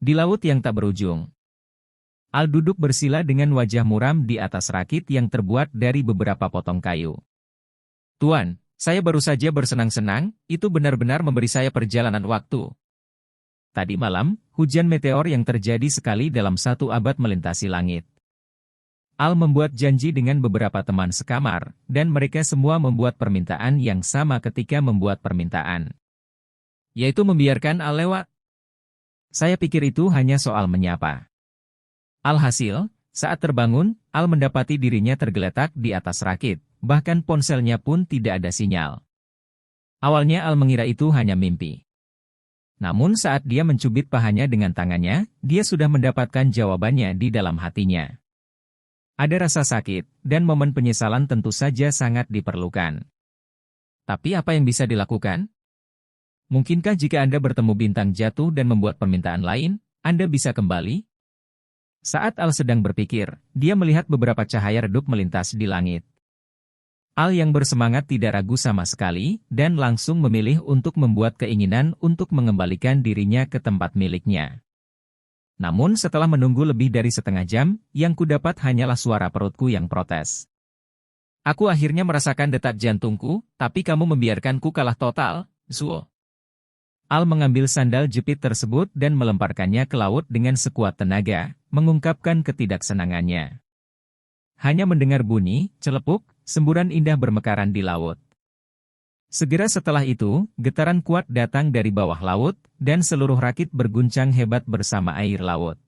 Di laut yang tak berujung, Al duduk bersila dengan wajah muram di atas rakit yang terbuat dari beberapa potong kayu. Tuan, saya baru saja bersenang-senang, itu benar-benar memberi saya perjalanan waktu. Tadi malam, hujan meteor yang terjadi sekali dalam 1 abad melintasi langit. Al membuat janji dengan beberapa teman sekamar, dan mereka semua membuat permintaan yang sama ketika membuat permintaan. Yaitu membiarkan Al lewat. Saya pikir itu hanya soal menyapa. Alhasil, saat terbangun, Al mendapati dirinya tergeletak di atas rakit, bahkan ponselnya pun tidak ada sinyal. Awalnya Al mengira itu hanya mimpi. Namun saat dia mencubit pahanya dengan tangannya, dia sudah mendapatkan jawabannya di dalam hatinya. Ada rasa sakit, dan momen penyesalan tentu saja sangat diperlukan. Tapi apa yang bisa dilakukan? Mungkinkah jika Anda bertemu bintang jatuh dan membuat permintaan lain, Anda bisa kembali? Saat Al sedang berpikir, dia melihat beberapa cahaya redup melintas di langit. Al yang bersemangat tidak ragu sama sekali, dan langsung memilih untuk membuat keinginan untuk mengembalikan dirinya ke tempat miliknya. Namun setelah menunggu lebih dari setengah jam, yang kudapat hanyalah suara perutku yang protes. Aku akhirnya merasakan detak jantungku, tapi kamu membiarkanku kalah total, Zuo. Al mengambil sandal jepit tersebut dan melemparkannya ke laut dengan sekuat tenaga, mengungkapkan ketidaksenangannya. Hanya mendengar bunyi, celepuk, semburan indah bermekaran di laut. Segera setelah itu, getaran kuat datang dari bawah laut, dan seluruh rakit berguncang hebat bersama air laut.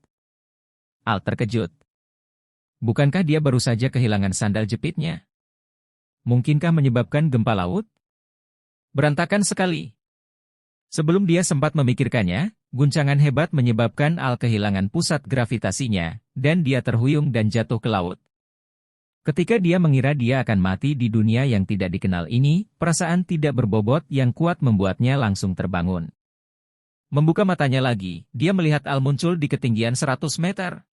Al terkejut. Bukankah dia baru saja kehilangan sandal jepitnya? Mungkinkah menyebabkan gempa laut? Berantakan sekali. Sebelum dia sempat memikirkannya, guncangan hebat menyebabkan Al kehilangan pusat gravitasinya, dan dia terhuyung dan jatuh ke laut. Ketika dia mengira dia akan mati di dunia yang tidak dikenal ini, perasaan tidak berbobot yang kuat membuatnya langsung terbangun. Membuka matanya lagi, dia melihat Al muncul di ketinggian 100 meter.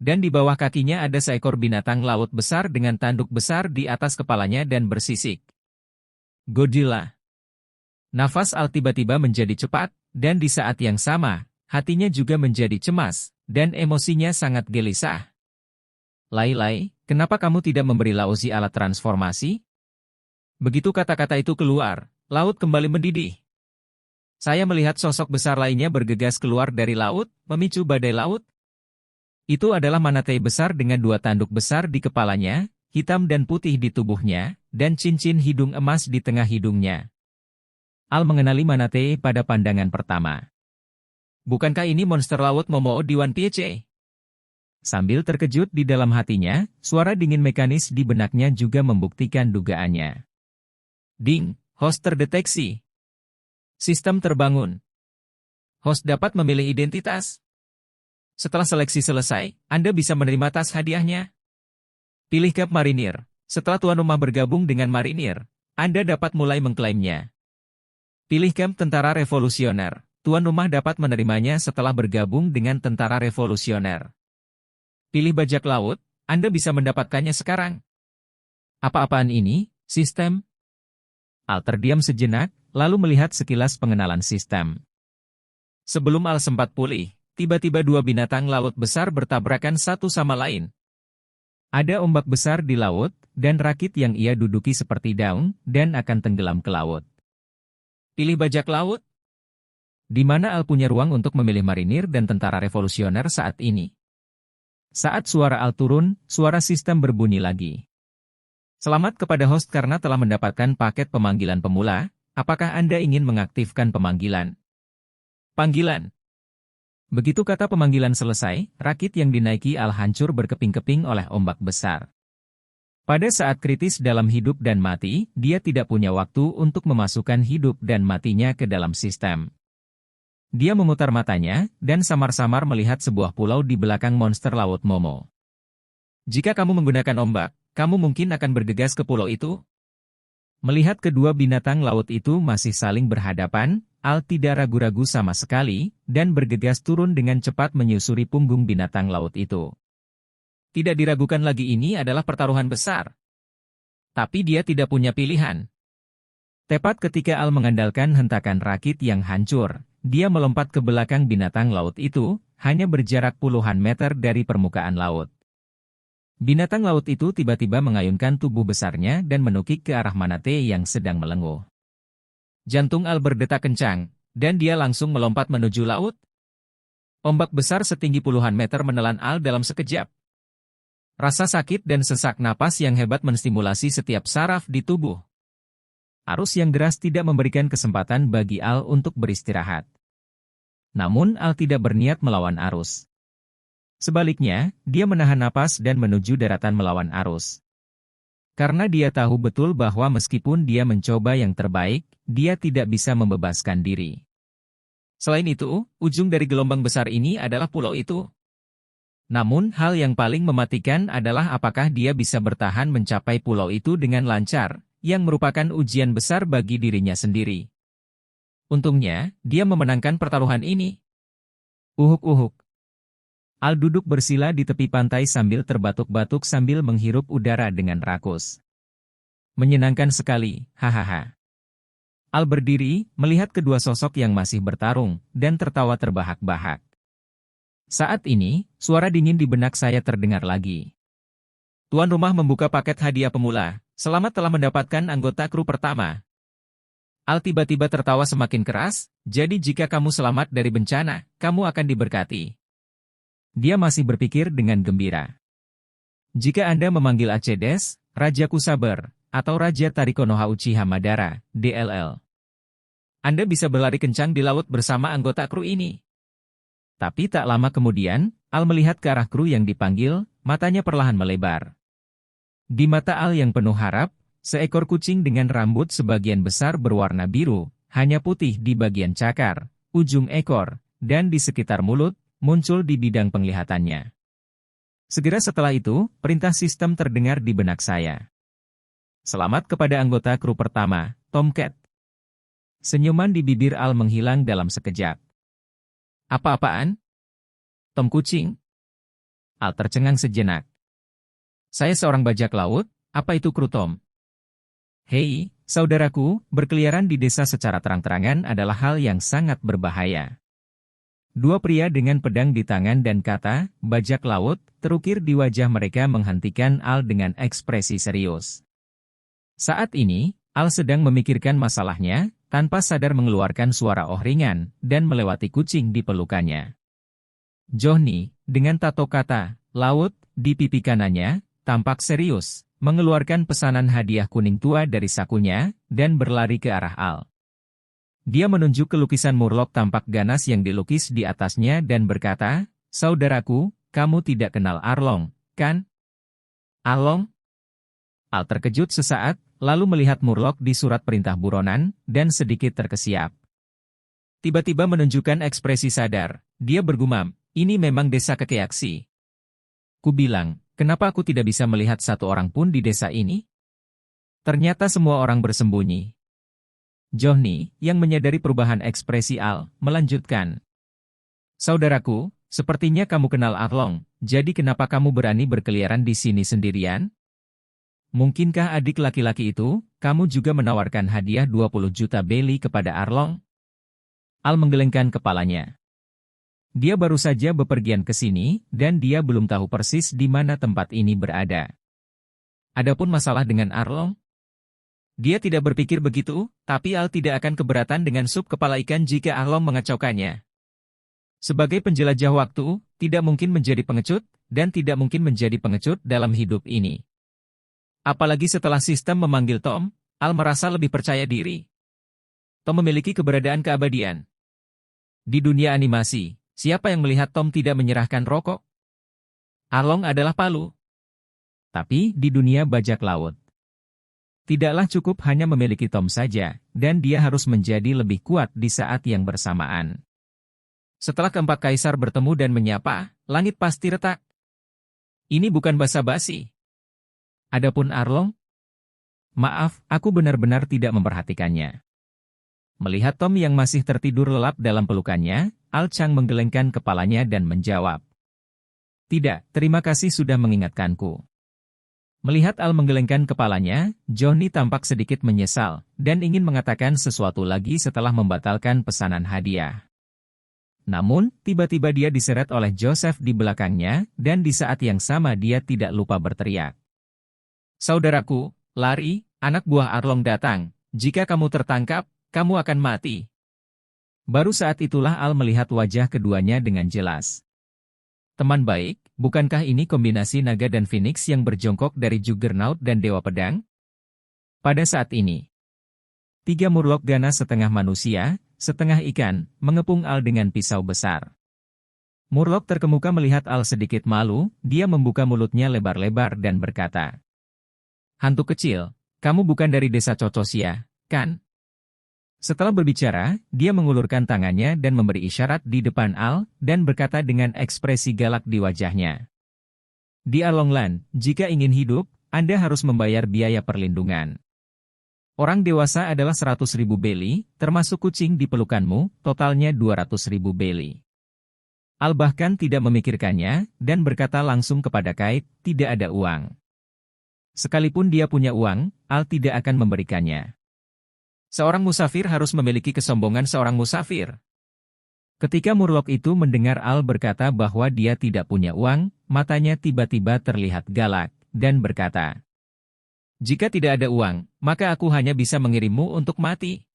Dan di bawah kakinya ada seekor binatang laut besar dengan tanduk besar di atas kepalanya dan bersisik. Godzilla. Nafas Al tiba-tiba menjadi cepat, dan di saat yang sama, hatinya juga menjadi cemas, dan emosinya sangat gelisah. Lai, kenapa kamu tidak memberi Laozi alat transformasi? Begitu kata-kata itu keluar, laut kembali mendidih. Saya melihat sosok besar lainnya bergegas keluar dari laut, memicu badai laut. Itu adalah Manatee besar dengan 2 tanduk besar di kepalanya, hitam dan putih di tubuhnya, dan cincin hidung emas di tengah hidungnya. Al mengenali Manatee pada pandangan pertama. Bukankah ini monster laut Momo di One Piece? Sambil terkejut di dalam hatinya, suara dingin mekanis di benaknya juga membuktikan dugaannya. Ding, host terdeteksi. Sistem terbangun. Host dapat memilih identitas. Setelah seleksi selesai, Anda bisa menerima tas hadiahnya. Pilih Cap Marinir. Setelah tuan rumah bergabung dengan Marinir, Anda dapat mulai mengklaimnya. Pilih camp tentara revolusioner. Tuan rumah dapat menerimanya setelah bergabung dengan tentara revolusioner. Pilih bajak laut, Anda bisa mendapatkannya sekarang. Apa-apaan ini, sistem? Al terdiam sejenak, lalu melihat sekilas pengenalan sistem. Sebelum Al sempat pulih, tiba-tiba 2 binatang laut besar bertabrakan satu sama lain. Ada ombak besar di laut, dan rakit yang ia duduki seperti daun, dan akan tenggelam ke laut. Pilih bajak laut? Di mana Al punya ruang untuk memilih marinir dan tentara revolusioner saat ini? Saat suara Al turun, suara sistem berbunyi lagi. Selamat kepada host karena telah mendapatkan paket pemanggilan pemula, apakah Anda ingin mengaktifkan pemanggilan? Panggilan. Begitu kata pemanggilan selesai, rakit yang dinaiki Al hancur berkeping-keping oleh ombak besar. Pada saat kritis dalam hidup dan mati, dia tidak punya waktu untuk memasukkan hidup dan matinya ke dalam sistem. Dia memutar matanya, dan samar-samar melihat sebuah pulau di belakang monster laut Momo. Jika kamu menggunakan ombak, kamu mungkin akan bergegas ke pulau itu? Melihat kedua binatang laut itu masih saling berhadapan, Al tidak ragu-ragu sama sekali, dan bergegas turun dengan cepat menyusuri punggung binatang laut itu. Tidak diragukan lagi ini adalah pertaruhan besar. Tapi dia tidak punya pilihan. Tepat ketika Al mengandalkan hentakan rakit yang hancur, dia melompat ke belakang binatang laut itu, hanya berjarak puluhan meter dari permukaan laut. Binatang laut itu tiba-tiba mengayunkan tubuh besarnya dan menukik ke arah Manate yang sedang melenguh. Jantung Al berdetak kencang, dan dia langsung melompat menuju laut. Ombak besar setinggi puluhan meter menelan Al dalam sekejap. Rasa sakit dan sesak napas yang hebat menstimulasi setiap saraf di tubuh. Arus yang deras tidak memberikan kesempatan bagi Al untuk beristirahat. Namun Al tidak berniat melawan arus. Sebaliknya, dia menahan napas dan menuju daratan melawan arus. Karena dia tahu betul bahwa meskipun dia mencoba yang terbaik, dia tidak bisa membebaskan diri. Selain itu, ujung dari gelombang besar ini adalah pulau itu. Namun hal yang paling mematikan adalah apakah dia bisa bertahan mencapai pulau itu dengan lancar, yang merupakan ujian besar bagi dirinya sendiri. Untungnya, dia memenangkan pertaruhan ini. Uhuk-uhuk. Al duduk bersila di tepi pantai sambil terbatuk-batuk sambil menghirup udara dengan rakus. Menyenangkan sekali, hahaha. Al berdiri, melihat kedua sosok yang masih bertarung, dan tertawa terbahak-bahak. Saat ini, suara dingin di benak saya terdengar lagi. Tuan rumah membuka paket hadiah pemula, selamat telah mendapatkan anggota kru pertama. Al tiba-tiba tertawa semakin keras, jadi jika kamu selamat dari bencana, kamu akan diberkati. Dia masih berpikir dengan gembira. Jika Anda memanggil Acedes, Raja Kusaber, atau Raja Tarikonoha Uchiha Madara, DLL, Anda bisa berlari kencang di laut bersama anggota kru ini. Tapi tak lama kemudian, Al melihat ke arah kru yang dipanggil, matanya perlahan melebar. Di mata Al yang penuh harap, seekor kucing dengan rambut sebagian besar berwarna biru, hanya putih di bagian cakar, ujung ekor, dan di sekitar mulut, muncul di bidang penglihatannya. Segera setelah itu, perintah sistem terdengar di benak saya. Selamat kepada anggota kru pertama, Tomcat. Senyuman di bibir Al menghilang dalam sekejap. Apa-apaan? Tom kucing? Al tercengang sejenak. Saya seorang bajak laut, apa itu kru Tom? Hei, saudaraku, berkeliaran di desa secara terang-terangan adalah hal yang sangat berbahaya. Dua pria dengan pedang di tangan dan kata, bajak laut, terukir di wajah mereka menghentikan Al dengan ekspresi serius. Saat ini, Al sedang memikirkan masalahnya, tanpa sadar mengeluarkan suara ringan, dan melewati kucing di pelukannya. Johnny, dengan tato kata, laut, di pipi kanannya, tampak serius, mengeluarkan pesanan hadiah kuning tua dari sakunya, dan berlari ke arah Al. Dia menunjuk ke lukisan Murloc tampak ganas yang dilukis di atasnya dan berkata, saudaraku, kamu tidak kenal Arlong, kan? Arlong? Al terkejut sesaat, lalu melihat Murloc di surat perintah buronan, dan sedikit terkesiap. Tiba-tiba menunjukkan ekspresi sadar, dia bergumam, ini memang desa Kekeaksi. Ku bilang, kenapa aku tidak bisa melihat satu orang pun di desa ini? Ternyata semua orang bersembunyi. Johnny, yang menyadari perubahan ekspresi Al, melanjutkan. Saudaraku, sepertinya kamu kenal Arlong, jadi kenapa kamu berani berkeliaran di sini sendirian? Mungkinkah adik laki-laki itu, kamu juga menawarkan hadiah 20 juta beli kepada Arlong? Al menggelengkan kepalanya. Dia baru saja bepergian ke sini, dan dia belum tahu persis di mana tempat ini berada. Adapun masalah dengan Arlong? Dia tidak berpikir begitu, tapi Al tidak akan keberatan dengan sup kepala ikan jika Arlong mengacaukannya. Sebagai penjelajah waktu, tidak mungkin menjadi pengecut, dan tidak mungkin menjadi pengecut dalam hidup ini. Apalagi setelah sistem memanggil Tom, Al merasa lebih percaya diri. Tom memiliki keberadaan keabadian. Di dunia animasi, siapa yang melihat Tom tidak menyerahkan rokok? Arlong adalah Palu. Tapi di dunia bajak laut, tidaklah cukup hanya memiliki Tom saja, dan dia harus menjadi lebih kuat di saat yang bersamaan. Setelah keempat kaisar bertemu dan menyapa, langit pasti retak. Ini bukan basa-basi. Adapun Arlong? Maaf, aku benar-benar tidak memperhatikannya. Melihat Tom yang masih tertidur lelap dalam pelukannya, Al Chang menggelengkan kepalanya dan menjawab. Tidak, terima kasih sudah mengingatkanku. Melihat Al menggelengkan kepalanya, Johnny tampak sedikit menyesal, dan ingin mengatakan sesuatu lagi setelah membatalkan pesanan hadiah. Namun, tiba-tiba dia diseret oleh Joseph di belakangnya, dan di saat yang sama dia tidak lupa berteriak. "Saudaraku, lari, anak buah Arlong datang. Jika kamu tertangkap, kamu akan mati." Baru saat itulah Al melihat wajah keduanya dengan jelas. "Teman baik, bukankah ini kombinasi naga dan Phoenix yang berjongkok dari Juggernaut dan Dewa Pedang?" Pada saat ini, 3 murloc ganas setengah manusia, setengah ikan, mengepung Al dengan pisau besar. Murloc terkemuka melihat Al sedikit malu, dia membuka mulutnya lebar-lebar dan berkata, "Hantu kecil, kamu bukan dari desa Cocosia, kan?" Setelah berbicara, dia mengulurkan tangannya dan memberi isyarat di depan Al, dan berkata dengan ekspresi galak di wajahnya. "Di Arlongland, jika ingin hidup, Anda harus membayar biaya perlindungan. Orang dewasa adalah 100.000 beli, termasuk kucing di pelukanmu, totalnya 200.000 beli." Al bahkan tidak memikirkannya, dan berkata langsung kepada Kate, "Tidak ada uang." Sekalipun dia punya uang, Al tidak akan memberikannya. Seorang musafir harus memiliki kesombongan seorang musafir. Ketika Murloc itu mendengar Al berkata bahwa dia tidak punya uang, matanya tiba-tiba terlihat galak, dan berkata, "Jika tidak ada uang, maka aku hanya bisa mengirimmu untuk mati."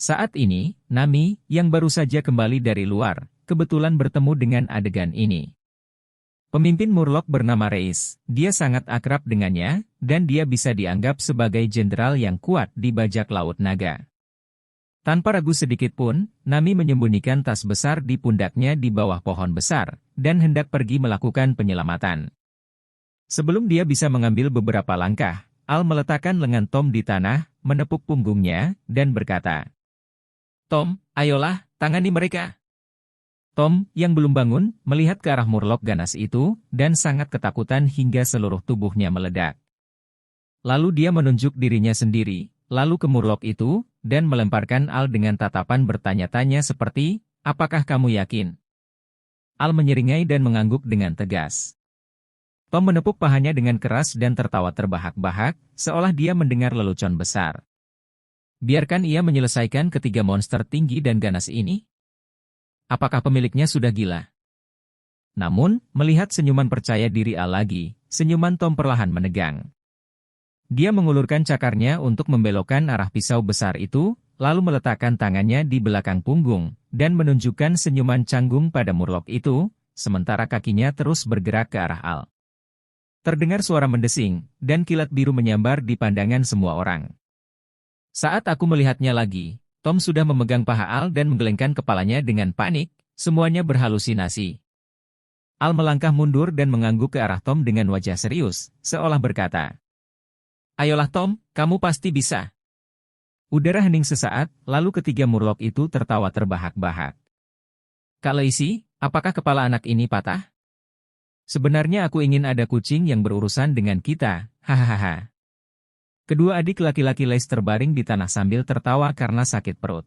Saat ini, Nami, yang baru saja kembali dari luar, kebetulan bertemu dengan adegan ini. Pemimpin Murloc bernama Reis, dia sangat akrab dengannya, dan dia bisa dianggap sebagai jenderal yang kuat di bajak laut naga. Tanpa ragu sedikit pun, Nami menyembunyikan tas besar di pundaknya di bawah pohon besar, dan hendak pergi melakukan penyelamatan. Sebelum dia bisa mengambil beberapa langkah, Al meletakkan lengan Tom di tanah, menepuk punggungnya, dan berkata, "Tom, ayolah, tangani mereka." Tom, yang belum bangun, melihat ke arah Murloc ganas itu, dan sangat ketakutan hingga seluruh tubuhnya meledak. Lalu dia menunjuk dirinya sendiri, lalu ke Murloc itu, dan melemparkan Al dengan tatapan bertanya-tanya seperti, "Apakah kamu yakin?" Al menyeringai dan mengangguk dengan tegas. Tom menepuk pahanya dengan keras dan tertawa terbahak-bahak, seolah dia mendengar lelucon besar. "Biarkan ia menyelesaikan ketiga monster tinggi dan ganas ini. Apakah pemiliknya sudah gila?" Namun, melihat senyuman percaya diri Al lagi, senyuman Tom perlahan menegang. Dia mengulurkan cakarnya untuk membelokkan arah pisau besar itu, lalu meletakkan tangannya di belakang punggung, dan menunjukkan senyuman canggung pada Murloc itu, sementara kakinya terus bergerak ke arah Al. Terdengar suara mendesing, dan kilat biru menyambar di pandangan semua orang. Saat aku melihatnya lagi, Tom sudah memegang paha Al dan menggelengkan kepalanya dengan panik, semuanya berhalusinasi. Al melangkah mundur dan mengangguk ke arah Tom dengan wajah serius, seolah berkata, "Ayolah Tom, kamu pasti bisa." Udara hening sesaat, lalu ketiga Murloc itu tertawa terbahak-bahak. "Kak Lacey, apakah kepala anak ini patah? Sebenarnya aku ingin ada kucing yang berurusan dengan kita, hahaha." Kedua adik laki-laki Lace terbaring di tanah sambil tertawa karena sakit perut.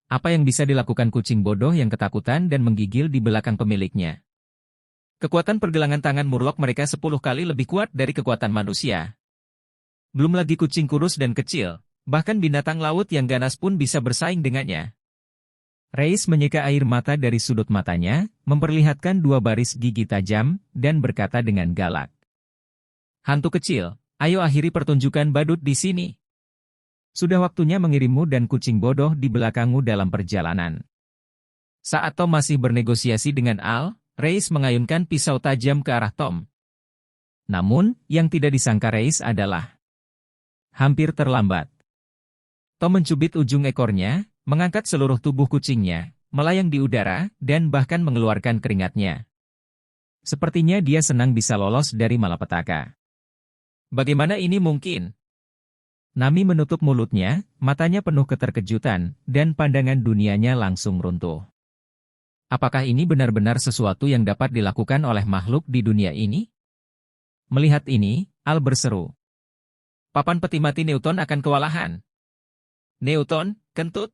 Apa yang bisa dilakukan kucing bodoh yang ketakutan dan menggigil di belakang pemiliknya? Kekuatan pergelangan tangan Murloc mereka 10 kali lebih kuat dari kekuatan manusia. Belum lagi kucing kurus dan kecil, bahkan binatang laut yang ganas pun bisa bersaing dengannya. Reis menyeka air mata dari sudut matanya, memperlihatkan 2 baris gigi tajam, dan berkata dengan galak, "Hantu kecil, ayo akhiri pertunjukan badut di sini. Sudah waktunya mengirimmu dan kucing bodoh di belakangmu dalam perjalanan." Saat Tom masih bernegosiasi dengan Al, Reis mengayunkan pisau tajam ke arah Tom. Namun, yang tidak disangka Reis adalah hampir terlambat. Tom mencubit ujung ekornya, mengangkat seluruh tubuh kucingnya, melayang di udara, dan bahkan mengeluarkan keringatnya. Sepertinya dia senang bisa lolos dari malapetaka. Bagaimana ini mungkin? Nami menutup mulutnya, matanya penuh keterkejutan, dan pandangan dunianya langsung runtuh. Apakah ini benar-benar sesuatu yang dapat dilakukan oleh makhluk di dunia ini? Melihat ini, Al berseru, "Papan peti mati Newton akan kewalahan. Newton, kentut."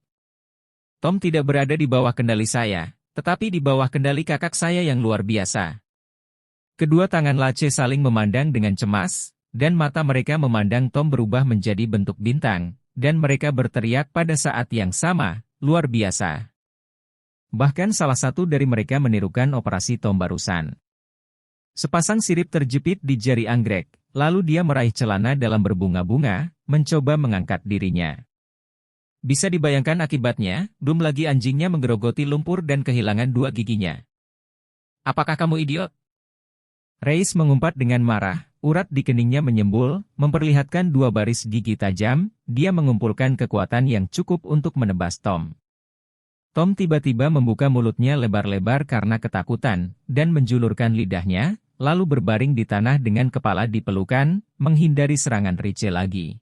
Tom tidak berada di bawah kendali saya, tetapi di bawah kendali kakak saya yang luar biasa. Kedua tangan Lace saling memandang dengan cemas, dan mata mereka memandang Tom berubah menjadi bentuk bintang, dan mereka berteriak pada saat yang sama, luar biasa. Bahkan salah satu dari mereka menirukan operasi Tom barusan. Sepasang sirip terjepit di jari anggrek, lalu dia meraih celana dalam berbunga-bunga, mencoba mengangkat dirinya. Bisa dibayangkan akibatnya, belum lagi anjingnya menggerogoti lumpur dan kehilangan dua giginya. Apakah kamu idiot? Reis mengumpat dengan marah, urat di keningnya menyembul, memperlihatkan dua baris gigi tajam, dia mengumpulkan kekuatan yang cukup untuk menebas Tom. Tom tiba-tiba membuka mulutnya lebar-lebar karena ketakutan, dan menjulurkan lidahnya, lalu berbaring di tanah dengan kepala di pelukan, menghindari serangan Riche lagi.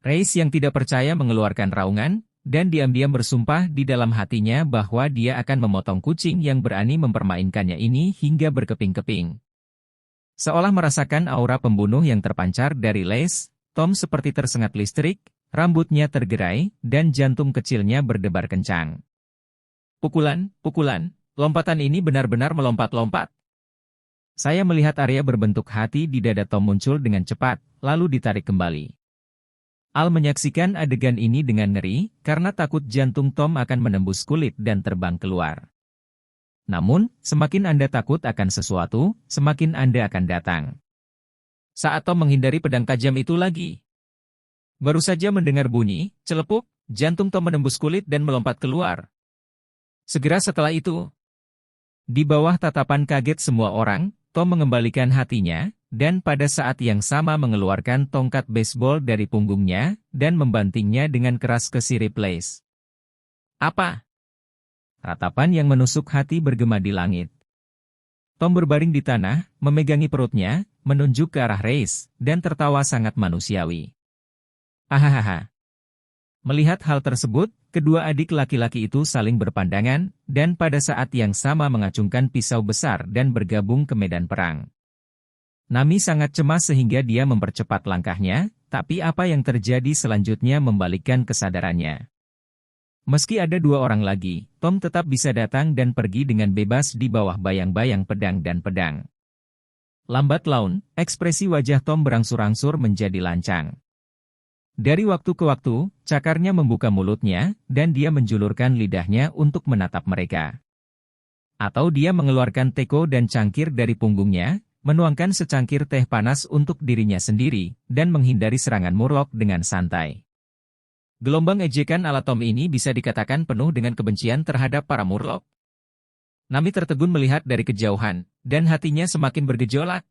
Reis yang tidak percaya mengeluarkan raungan, dan diam-diam bersumpah di dalam hatinya bahwa dia akan memotong kucing yang berani mempermainkannya ini hingga berkeping-keping. Seolah merasakan aura pembunuh yang terpancar dari Les, Tom seperti tersengat listrik, rambutnya tergerai, dan jantung kecilnya berdebar kencang. Pukulan, pukulan, lompatan ini benar-benar melompat-lompat. Saya melihat area berbentuk hati di dada Tom muncul dengan cepat, lalu ditarik kembali. Al menyaksikan adegan ini dengan ngeri, karena takut jantung Tom akan menembus kulit dan terbang keluar. Namun, semakin Anda takut akan sesuatu, semakin Anda akan datang. Saat Tom menghindari pedang tajam itu lagi. Baru saja mendengar bunyi, celepuk, jantung Tom menembus kulit dan melompat keluar. Segera setelah itu, di bawah tatapan kaget semua orang, Tom mengembalikan hatinya, dan pada saat yang sama mengeluarkan tongkat baseball dari punggungnya, dan membantingnya dengan keras ke sirip Les. Apa? Ratapan yang menusuk hati bergema di langit. Tom berbaring di tanah, memegangi perutnya, menunjuk ke arah Reis, dan tertawa sangat manusiawi. Hahaha. Melihat hal tersebut, kedua adik laki-laki itu saling berpandangan, dan pada saat yang sama mengacungkan pisau besar dan bergabung ke medan perang. Nami sangat cemas sehingga dia mempercepat langkahnya, tapi apa yang terjadi selanjutnya membalikkan kesadarannya. Meski ada dua orang lagi, Tom tetap bisa datang dan pergi dengan bebas di bawah bayang-bayang pedang dan pedang. Lambat laun, ekspresi wajah Tom berangsur-angsur menjadi lancang. Dari waktu ke waktu, cakarnya membuka mulutnya, dan dia menjulurkan lidahnya untuk menatap mereka. Atau dia mengeluarkan teko dan cangkir dari punggungnya, menuangkan secangkir teh panas untuk dirinya sendiri, dan menghindari serangan Murloc dengan santai. Gelombang ejekan ala Tom ini bisa dikatakan penuh dengan kebencian terhadap para Murloc. Nami tertegun melihat dari kejauhan, dan hatinya semakin bergejolak.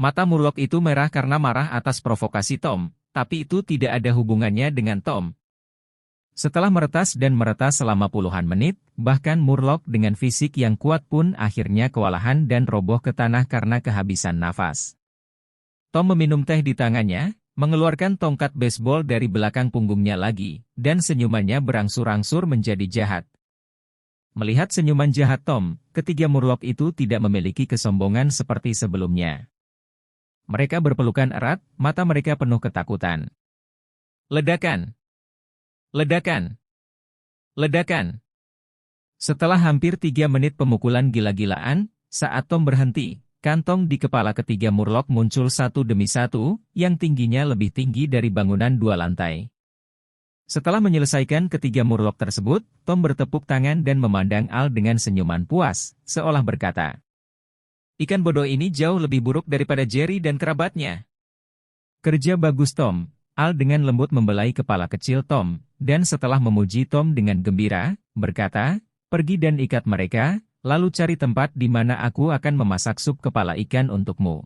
Mata Murloc itu merah karena marah atas provokasi Tom, tapi itu tidak ada hubungannya dengan Tom. Setelah meretas dan meretas selama puluhan menit, bahkan Murloc dengan fisik yang kuat pun akhirnya kewalahan dan roboh ke tanah karena kehabisan nafas. Tom meminum teh di tangannya, mengeluarkan tongkat baseball dari belakang punggungnya lagi, dan senyumannya berangsur-angsur menjadi jahat. Melihat senyuman jahat Tom, ketiga Murloc itu tidak memiliki kesombongan seperti sebelumnya. Mereka berpelukan erat, mata mereka penuh ketakutan. Ledakan! Ledakan! Ledakan! Setelah hampir 3 menit pemukulan gila-gilaan, saat Tom berhenti, kantong di kepala ketiga Murloc muncul satu demi satu, yang tingginya lebih tinggi dari bangunan 2 lantai. Setelah menyelesaikan ketiga Murloc tersebut, Tom bertepuk tangan dan memandang Al dengan senyuman puas, seolah berkata, "Ikan bodoh ini jauh lebih buruk daripada Jerry dan kerabatnya." "Kerja bagus Tom," Al dengan lembut membelai kepala kecil Tom, dan setelah memuji Tom dengan gembira, berkata, "Pergi dan ikat mereka, lalu cari tempat di mana aku akan memasak sup kepala ikan untukmu."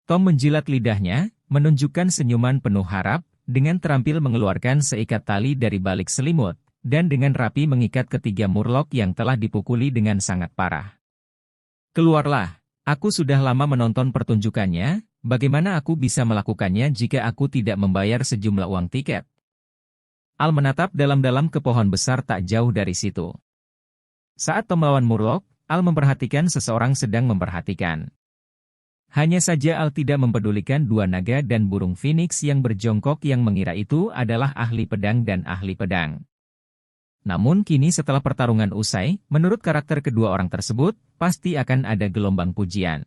Tom menjilat lidahnya, menunjukkan senyuman penuh harap, dengan terampil mengeluarkan seikat tali dari balik selimut, dan dengan rapi mengikat ketiga Murloc yang telah dipukuli dengan sangat parah. "Keluarlah, aku sudah lama menonton pertunjukannya, bagaimana aku bisa melakukannya jika aku tidak membayar sejumlah uang tiket?" Al menatap dalam-dalam ke pohon besar tak jauh dari situ. Saat Tom melawan Murloc, Al memperhatikan seseorang sedang memperhatikan. Hanya saja Al tidak mempedulikan dua naga dan burung phoenix yang berjongkok yang mengira itu adalah ahli pedang dan ahli pedang. Namun kini setelah pertarungan usai, menurut karakter kedua orang tersebut, pasti akan ada gelombang pujian.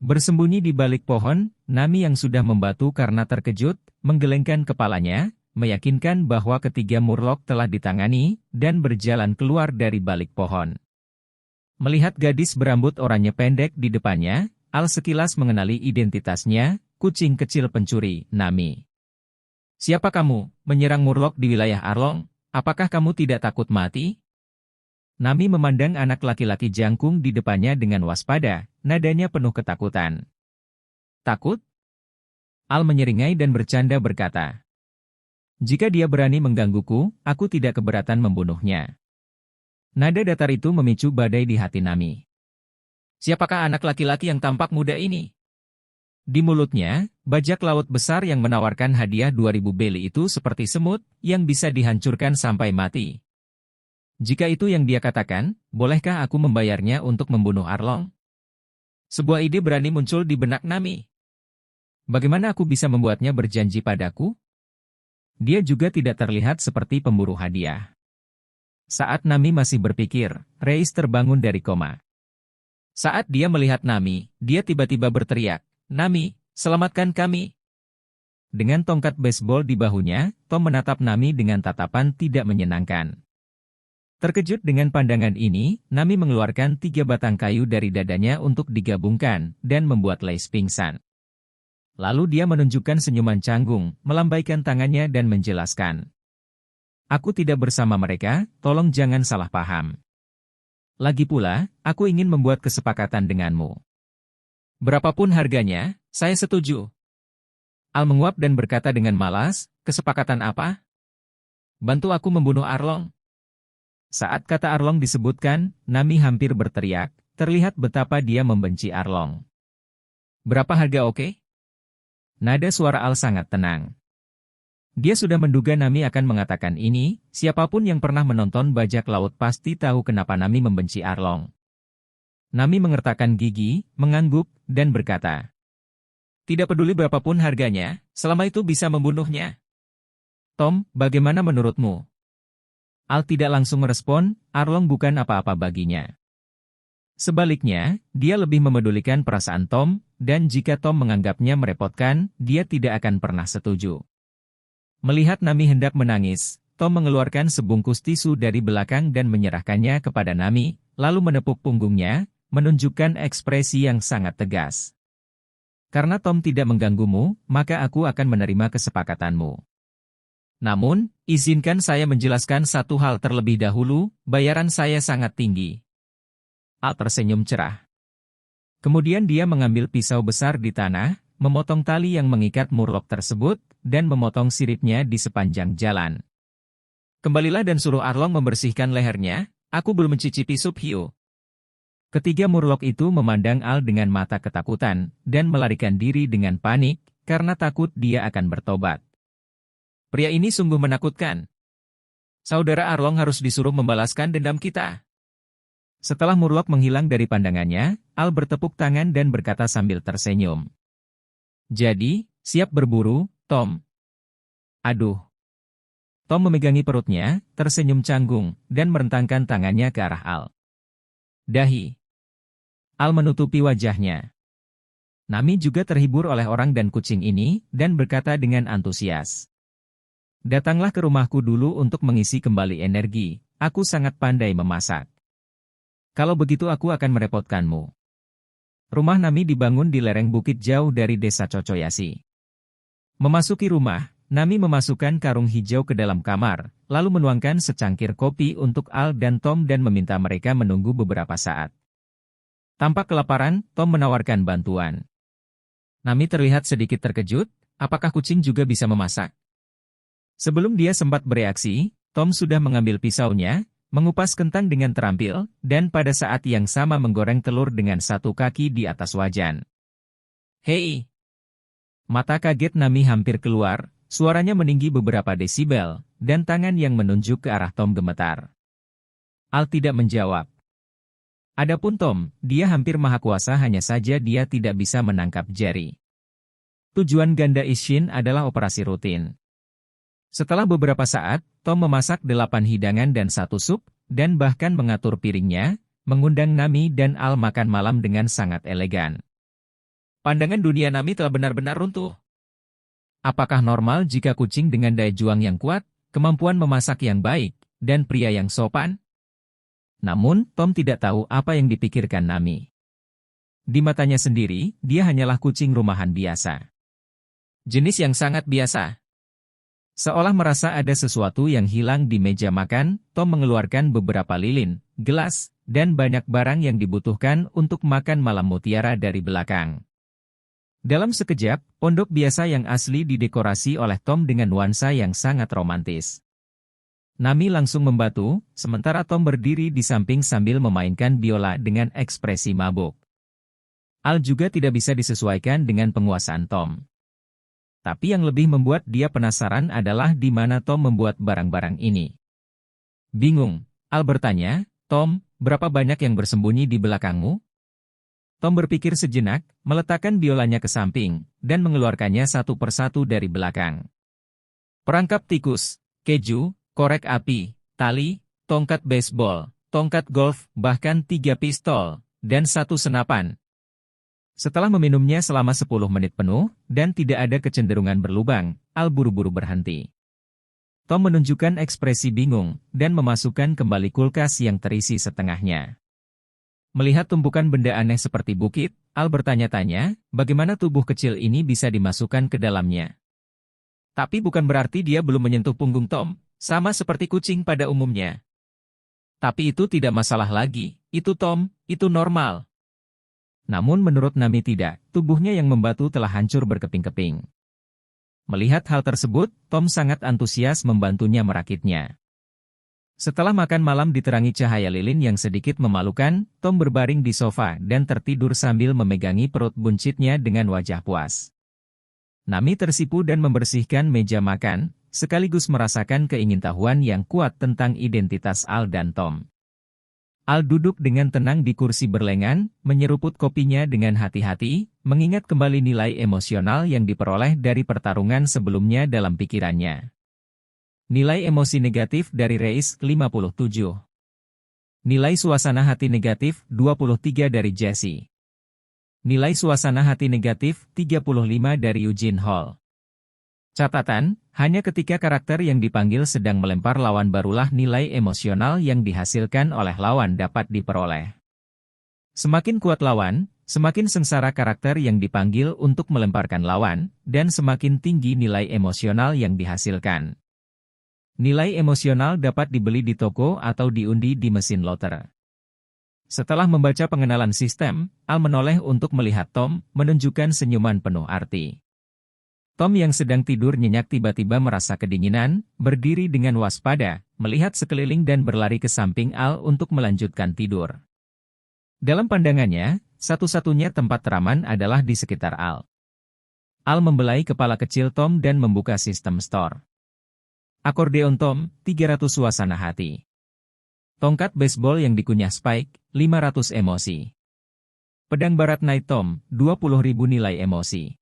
Bersembunyi di balik pohon, Nami yang sudah membatu karena terkejut, menggelengkan kepalanya, meyakinkan bahwa ketiga murloc telah ditangani, dan berjalan keluar dari balik pohon. Melihat gadis berambut oranye pendek di depannya, Al sekilas mengenali identitasnya, kucing kecil pencuri, Nami. "Siapa kamu, menyerang murloc di wilayah Arlong? Apakah kamu tidak takut mati?" Nami memandang anak laki-laki jangkung di depannya dengan waspada, nadanya penuh ketakutan. "Takut?" Al menyeringai dan bercanda berkata, "Jika dia berani menggangguku, aku tidak keberatan membunuhnya." Nada datar itu memicu badai di hati Nami. Siapakah anak laki-laki yang tampak muda ini? Di mulutnya, bajak laut besar yang menawarkan hadiah 2000 beli itu seperti semut, yang bisa dihancurkan sampai mati. Jika itu yang dia katakan, bolehkah aku membayarnya untuk membunuh Arlong? Sebuah ide berani muncul di benak Nami. Bagaimana aku bisa membuatnya berjanji padaku? Dia juga tidak terlihat seperti pemburu hadiah. Saat Nami masih berpikir, Reis terbangun dari koma. Saat dia melihat Nami, dia tiba-tiba berteriak, "Nami, selamatkan kami!" Dengan tongkat baseball di bahunya, Tom menatap Nami dengan tatapan tidak menyenangkan. Terkejut dengan pandangan ini, Nami mengeluarkan 3 batang kayu dari dadanya untuk digabungkan, dan membuat Leis pingsan. Lalu dia menunjukkan senyuman canggung, melambaikan tangannya dan menjelaskan. "Aku tidak bersama mereka, tolong jangan salah paham. Lagi pula, aku ingin membuat kesepakatan denganmu. Berapapun harganya, saya setuju." Al menguap dan berkata dengan malas, "Kesepakatan apa? Bantu aku membunuh Arlong." Saat kata Arlong disebutkan, Nami hampir berteriak, terlihat betapa dia membenci Arlong. "Berapa harga oke?" Nada suara Al sangat tenang. Dia sudah menduga Nami akan mengatakan ini, siapapun yang pernah menonton bajak laut pasti tahu kenapa Nami membenci Arlong. Nami mengertakkan gigi, mengangguk, dan berkata, "Tidak peduli berapapun harganya, selama itu bisa membunuhnya." "Tom, bagaimana menurutmu?" Al tidak langsung merespon, Arlong bukan apa-apa baginya. Sebaliknya, dia lebih memedulikan perasaan Tom, dan jika Tom menganggapnya merepotkan, dia tidak akan pernah setuju. Melihat Nami hendak menangis, Tom mengeluarkan sebungkus tisu dari belakang dan menyerahkannya kepada Nami, lalu menepuk punggungnya, menunjukkan ekspresi yang sangat tegas. "Karena Tom tidak mengganggumu, maka aku akan menerima kesepakatanmu. Namun, izinkan saya menjelaskan satu hal terlebih dahulu, bayaran saya sangat tinggi." Al tersenyum cerah. Kemudian dia mengambil pisau besar di tanah, memotong tali yang mengikat murloc tersebut, dan memotong siripnya di sepanjang jalan. "Kembalilah dan suruh Arlong membersihkan lehernya, aku belum mencicipi sup hiu." Ketiga murloc itu memandang Al dengan mata ketakutan, dan melarikan diri dengan panik, karena takut dia akan bertobat. "Pria ini sungguh menakutkan. Saudara Arlong harus disuruh membalaskan dendam kita." Setelah murloc menghilang dari pandangannya, Al bertepuk tangan dan berkata sambil tersenyum. "Jadi, siap berburu, Tom?" "Aduh." Tom memegangi perutnya, tersenyum canggung, dan merentangkan tangannya ke arah Al. "Dahi." Al menutupi wajahnya. Nami juga terhibur oleh orang dan kucing ini, dan berkata dengan antusias. "Datanglah ke rumahku dulu untuk mengisi kembali energi, aku sangat pandai memasak. Kalau begitu aku akan merepotkanmu." Rumah Nami dibangun di lereng bukit jauh dari desa Cocoyasi. Memasuki rumah, Nami memasukkan karung hijau ke dalam kamar, lalu menuangkan secangkir kopi untuk Al dan Tom dan meminta mereka menunggu beberapa saat. Tampak kelaparan, Tom menawarkan bantuan. Nami terlihat sedikit terkejut, apakah kucing juga bisa memasak? Sebelum dia sempat bereaksi, Tom sudah mengambil pisaunya, mengupas kentang dengan terampil, dan pada saat yang sama menggoreng telur dengan satu kaki di atas wajan. "Hei!" Mata kaget Nami hampir keluar, suaranya meninggi beberapa desibel, dan tangan yang menunjuk ke arah Tom gemetar. Al tidak menjawab. Adapun Tom, dia hampir maha kuasa, hanya saja dia tidak bisa menangkap jari. Tujuan ganda Ishin adalah operasi rutin. Setelah beberapa saat, Tom memasak 8 hidangan dan 1 sup, dan bahkan mengatur piringnya, mengundang Nami dan Al makan malam dengan sangat elegan. Pandangan dunia Nami telah benar-benar runtuh. Apakah normal jika kucing dengan daya juang yang kuat, kemampuan memasak yang baik, dan pria yang sopan? Namun, Tom tidak tahu apa yang dipikirkan Nami. Di matanya sendiri, dia hanyalah kucing rumahan biasa. Jenis yang sangat biasa. Seolah merasa ada sesuatu yang hilang di meja makan, Tom mengeluarkan beberapa lilin, gelas, dan banyak barang yang dibutuhkan untuk makan malam mutiara dari belakang. Dalam sekejap, pondok biasa yang asli didekorasi oleh Tom dengan nuansa yang sangat romantis. Nami langsung membatu, sementara Tom berdiri di samping sambil memainkan biola dengan ekspresi mabuk. Al juga tidak bisa disesuaikan dengan penguasaan Tom. Tapi yang lebih membuat dia penasaran adalah di mana Tom membuat barang-barang ini. Bingung, Al bertanya, "Tom, berapa banyak yang bersembunyi di belakangmu?" Tom berpikir sejenak, meletakkan biolanya ke samping, dan mengeluarkannya satu persatu dari belakang. Perangkap tikus, keju, korek api, tali, tongkat baseball, tongkat golf, bahkan 3 pistol, dan 1 senapan. Setelah meminumnya selama 10 menit penuh, dan tidak ada kecenderungan berlubang, Al buru-buru berhenti. Tom menunjukkan ekspresi bingung, dan memasukkan kembali kulkas yang terisi setengahnya. Melihat tumpukan benda aneh seperti bukit, Al bertanya-tanya, bagaimana tubuh kecil ini bisa dimasukkan ke dalamnya. Tapi bukan berarti dia belum menyentuh punggung Tom, sama seperti kucing pada umumnya. Tapi itu tidak masalah lagi, itu Tom, itu normal. Namun menurut Nami tidak, tubuhnya yang membatu telah hancur berkeping-keping. Melihat hal tersebut, Tom sangat antusias membantunya merakitnya. Setelah makan malam diterangi cahaya lilin yang sedikit memalukan, Tom berbaring di sofa dan tertidur sambil memegangi perut buncitnya dengan wajah puas. Nami tersipu dan membersihkan meja makan, sekaligus merasakan keingintahuan yang kuat tentang identitas Al dan Tom. Al duduk dengan tenang di kursi berlengan, menyeruput kopinya dengan hati-hati, mengingat kembali nilai emosional yang diperoleh dari pertarungan sebelumnya dalam pikirannya. Nilai emosi negatif dari Reis 57. Nilai suasana hati negatif 23 dari Jesse. Nilai suasana hati negatif 35 dari Eugene Hall. Catatan, hanya ketika karakter yang dipanggil sedang melempar lawan barulah nilai emosional yang dihasilkan oleh lawan dapat diperoleh. Semakin kuat lawan, semakin sengsara karakter yang dipanggil untuk melemparkan lawan, dan semakin tinggi nilai emosional yang dihasilkan. Nilai emosional dapat dibeli di toko atau diundi di mesin loter. Setelah membaca pengenalan sistem, Al menoleh untuk melihat Tom, menunjukkan senyuman penuh arti. Tom yang sedang tidur nyenyak tiba-tiba merasa kedinginan, berdiri dengan waspada, melihat sekeliling dan berlari ke samping Al untuk melanjutkan tidur. Dalam pandangannya, satu-satunya tempat teraman adalah di sekitar Al. Al membelai kepala kecil Tom dan membuka sistem store. Akordeon Tom, 300 suasana hati. Tongkat baseball yang dikunyah Spike, 500 emosi. Pedang barat Night Tom, 20.000 nilai emosi.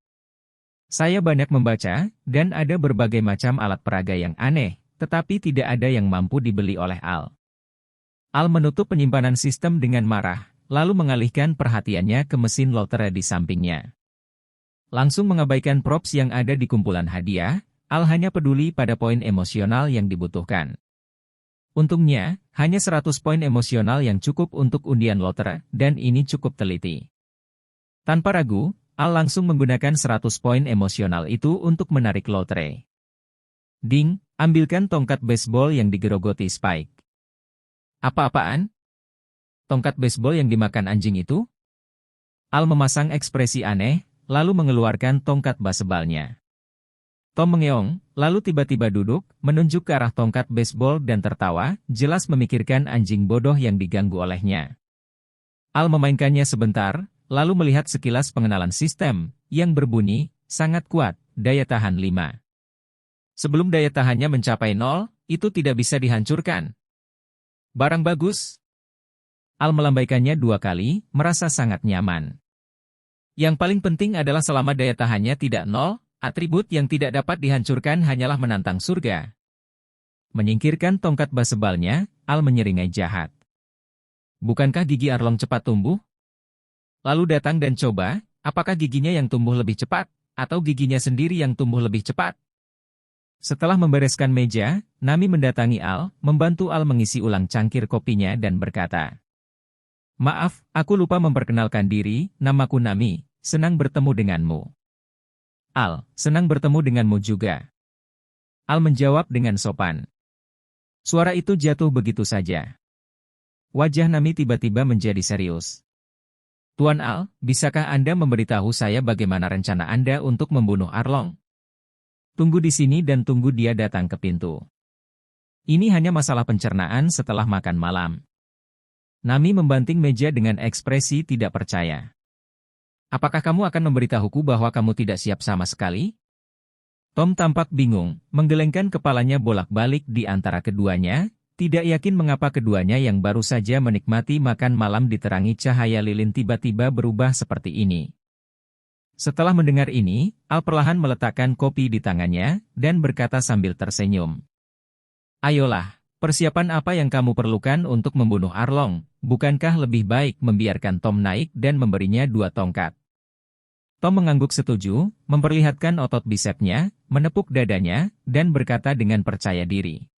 Saya banyak membaca, dan ada berbagai macam alat peraga yang aneh, tetapi tidak ada yang mampu dibeli oleh Al. Al menutup penyimpanan sistem dengan marah, lalu mengalihkan perhatiannya ke mesin lotre di sampingnya. Langsung mengabaikan props yang ada di kumpulan hadiah, Al hanya peduli pada poin emosional yang dibutuhkan. Untungnya, hanya 100 poin emosional yang cukup untuk undian lotre, dan ini cukup teliti. Tanpa ragu, Al langsung menggunakan 100 poin emosional itu untuk menarik lotre. Ding, ambilkan tongkat baseball yang digerogoti Spike. Apa-apaan? Tongkat baseball yang dimakan anjing itu? Al memasang ekspresi aneh, lalu mengeluarkan tongkat basebalnya. Tom mengeong, lalu tiba-tiba duduk, menunjuk ke arah tongkat baseball dan tertawa, jelas memikirkan anjing bodoh yang diganggu olehnya. Al memainkannya sebentar, lalu melihat sekilas pengenalan sistem, yang berbunyi, sangat kuat, daya tahan 5. Sebelum daya tahannya mencapai 0, itu tidak bisa dihancurkan. Barang bagus. Al melambaikannya 2 kali, merasa sangat nyaman. Yang paling penting adalah selama daya tahannya tidak 0, atribut yang tidak dapat dihancurkan hanyalah menantang surga. Menyingkirkan tongkat basebalnya, Al menyeringai jahat. Bukankah gigi Arlong cepat tumbuh? Lalu datang dan coba, apakah giginya yang tumbuh lebih cepat, atau giginya sendiri yang tumbuh lebih cepat? Setelah membereskan meja, Nami mendatangi Al, membantu Al mengisi ulang cangkir kopinya dan berkata, "Maaf, aku lupa memperkenalkan diri, namaku Nami, senang bertemu denganmu." "Al, senang bertemu denganmu juga." Al menjawab dengan sopan. Suara itu jatuh begitu saja. Wajah Nami tiba-tiba menjadi serius. "Tuan Al, bisakah Anda memberitahu saya bagaimana rencana Anda untuk membunuh Arlong? Tunggu di sini dan tunggu dia datang ke pintu. Ini hanya masalah pencernaan setelah makan malam." Nami membanting meja dengan ekspresi tidak percaya. "Apakah kamu akan memberitahuku bahwa kamu tidak siap sama sekali?" Tom tampak bingung, menggelengkan kepalanya bolak-balik di antara keduanya, tidak yakin mengapa keduanya yang baru saja menikmati makan malam diterangi cahaya lilin tiba-tiba berubah seperti ini. Setelah mendengar ini, Al perlahan meletakkan kopi di tangannya, dan berkata sambil tersenyum. "Ayolah, persiapan apa yang kamu perlukan untuk membunuh Arlong? Bukankah lebih baik membiarkan Tom naik dan memberinya 2 tongkat?" Tom mengangguk setuju, memperlihatkan otot bisepnya, menepuk dadanya, dan berkata dengan percaya diri.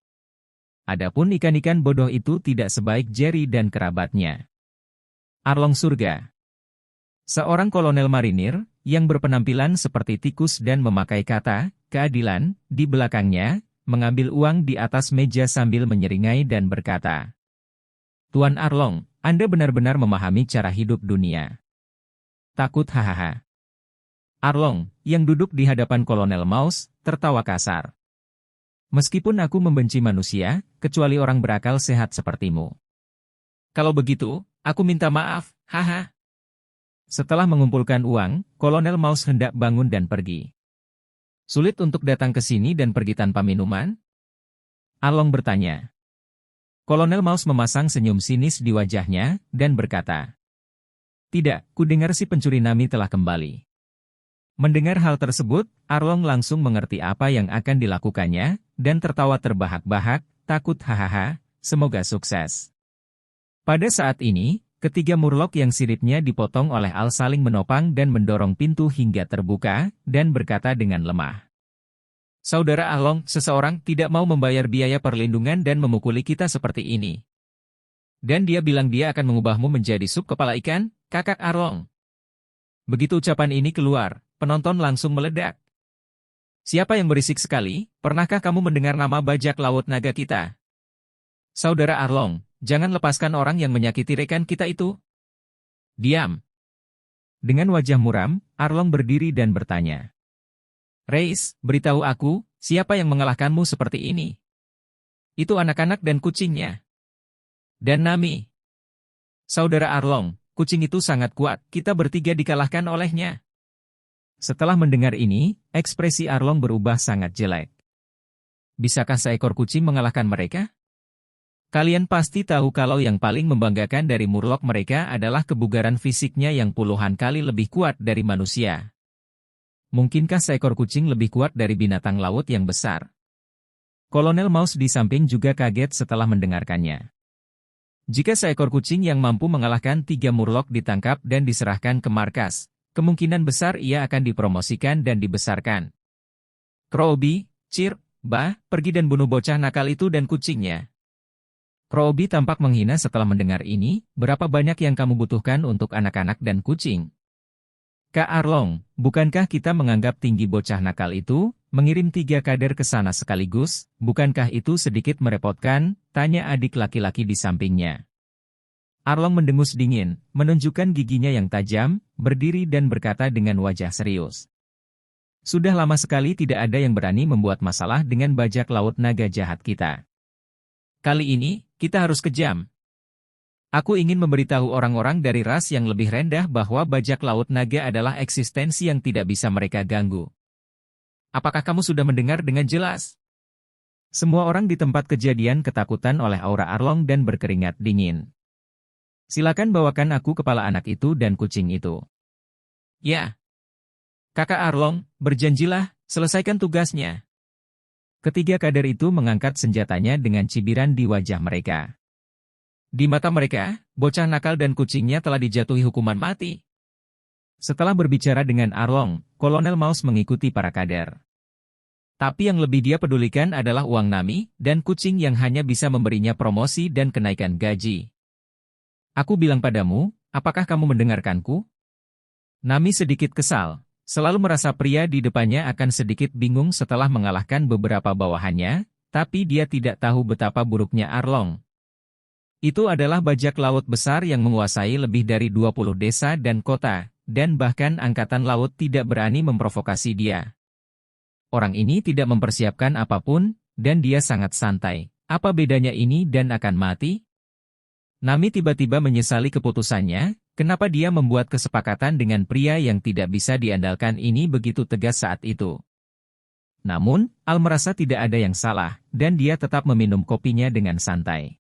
Adapun ikan-ikan bodoh itu tidak sebaik Jerry dan kerabatnya. Arlong surga. Seorang kolonel marinir, yang berpenampilan seperti tikus dan memakai kata, keadilan, di belakangnya, mengambil uang di atas meja sambil menyeringai dan berkata, "Tuan Arlong, Anda benar-benar memahami cara hidup dunia." Takut hahaha. Arlong, yang duduk di hadapan Kolonel Mouse, tertawa kasar. "Meskipun aku membenci manusia, kecuali orang berakal sehat sepertimu. Kalau begitu, aku minta maaf, haha." Setelah mengumpulkan uang, Kolonel Mouse hendak bangun dan pergi. "Sulit untuk datang ke sini dan pergi tanpa minuman?" Arlong bertanya. Kolonel Mouse memasang senyum sinis di wajahnya, dan berkata, "Tidak, ku dengar si pencuri Nami telah kembali." Mendengar hal tersebut, Arlong langsung mengerti apa yang akan dilakukannya, dan tertawa terbahak-bahak, takut hahaha, semoga sukses. Pada saat ini, ketiga murlok yang siripnya dipotong oleh Al saling menopang dan mendorong pintu hingga terbuka, dan berkata dengan lemah. "Saudara Arlong, seseorang tidak mau membayar biaya perlindungan dan memukuli kita seperti ini. Dan dia bilang dia akan mengubahmu menjadi sup kepala ikan, kakak Arlong." Begitu ucapan ini keluar, penonton langsung meledak. "Siapa yang berisik sekali? Pernahkah kamu mendengar nama bajak laut naga kita? Saudara Arlong, jangan lepaskan orang yang menyakiti rekan kita itu." "Diam." Dengan wajah muram, Arlong berdiri dan bertanya. "Reis, beritahu aku, siapa yang mengalahkanmu seperti ini?" "Itu anak-anak dan kucingnya." "Dan Nami." "Saudara Arlong, kucing itu sangat kuat, kita bertiga dikalahkan olehnya." Setelah mendengar ini, ekspresi Arlong berubah sangat jelek. "Bisakah seekor kucing mengalahkan mereka? Kalian pasti tahu kalau yang paling membanggakan dari murlok mereka adalah kebugaran fisiknya yang puluhan kali lebih kuat dari manusia. Mungkinkah seekor kucing lebih kuat dari binatang laut yang besar?" Kolonel Mouse di samping juga kaget setelah mendengarkannya. Jika seekor kucing yang mampu mengalahkan 3 murlok ditangkap dan diserahkan ke markas, kemungkinan besar ia akan dipromosikan dan dibesarkan. "Crowby, Cir, Bah, pergi dan bunuh bocah nakal itu dan kucingnya." Crowby tampak menghina setelah mendengar ini, "Berapa banyak yang kamu butuhkan untuk anak-anak dan kucing?" "Kak Arlong, bukankah kita menganggap tinggi bocah nakal itu, mengirim 3 kader ke sana sekaligus, bukankah itu sedikit merepotkan?" tanya adik laki-laki di sampingnya. Arlong mendengus dingin, menunjukkan giginya yang tajam, berdiri dan berkata dengan wajah serius. "Sudah lama sekali tidak ada yang berani membuat masalah dengan bajak laut naga jahat kita. Kali ini, kita harus kejam. Aku ingin memberitahu orang-orang dari ras yang lebih rendah bahwa bajak laut naga adalah eksistensi yang tidak bisa mereka ganggu. Apakah kamu sudah mendengar dengan jelas?" Semua orang di tempat kejadian ketakutan oleh aura Arlong dan berkeringat dingin. "Silakan bawakan aku kepala anak itu dan kucing itu." "Ya. Kakak Arlong, berjanjilah, selesaikan tugasnya." Ketiga kader itu mengangkat senjatanya dengan cibiran di wajah mereka. Di mata mereka, bocah nakal dan kucingnya telah dijatuhi hukuman mati. Setelah berbicara dengan Arlong, Kolonel Maus mengikuti para kader. Tapi yang lebih dia pedulikan adalah uang Nami dan kucing yang hanya bisa memberinya promosi dan kenaikan gaji. Aku bilang padamu, apakah kamu mendengarkanku? Nami sedikit kesal. Selalu merasa pria di depannya akan sedikit bingung setelah mengalahkan beberapa bawahannya, tapi dia tidak tahu betapa buruknya Arlong. Itu adalah bajak laut besar yang menguasai lebih dari 20 desa dan kota, dan bahkan angkatan laut tidak berani memprovokasi dia. Orang ini tidak mempersiapkan apapun, dan dia sangat santai. Apa bedanya ini dan akan mati? Nami tiba-tiba menyesali keputusannya. Kenapa dia membuat kesepakatan dengan pria yang tidak bisa diandalkan ini begitu tegas saat itu? Namun, Al merasa tidak ada yang salah, dan dia tetap meminum kopinya dengan santai.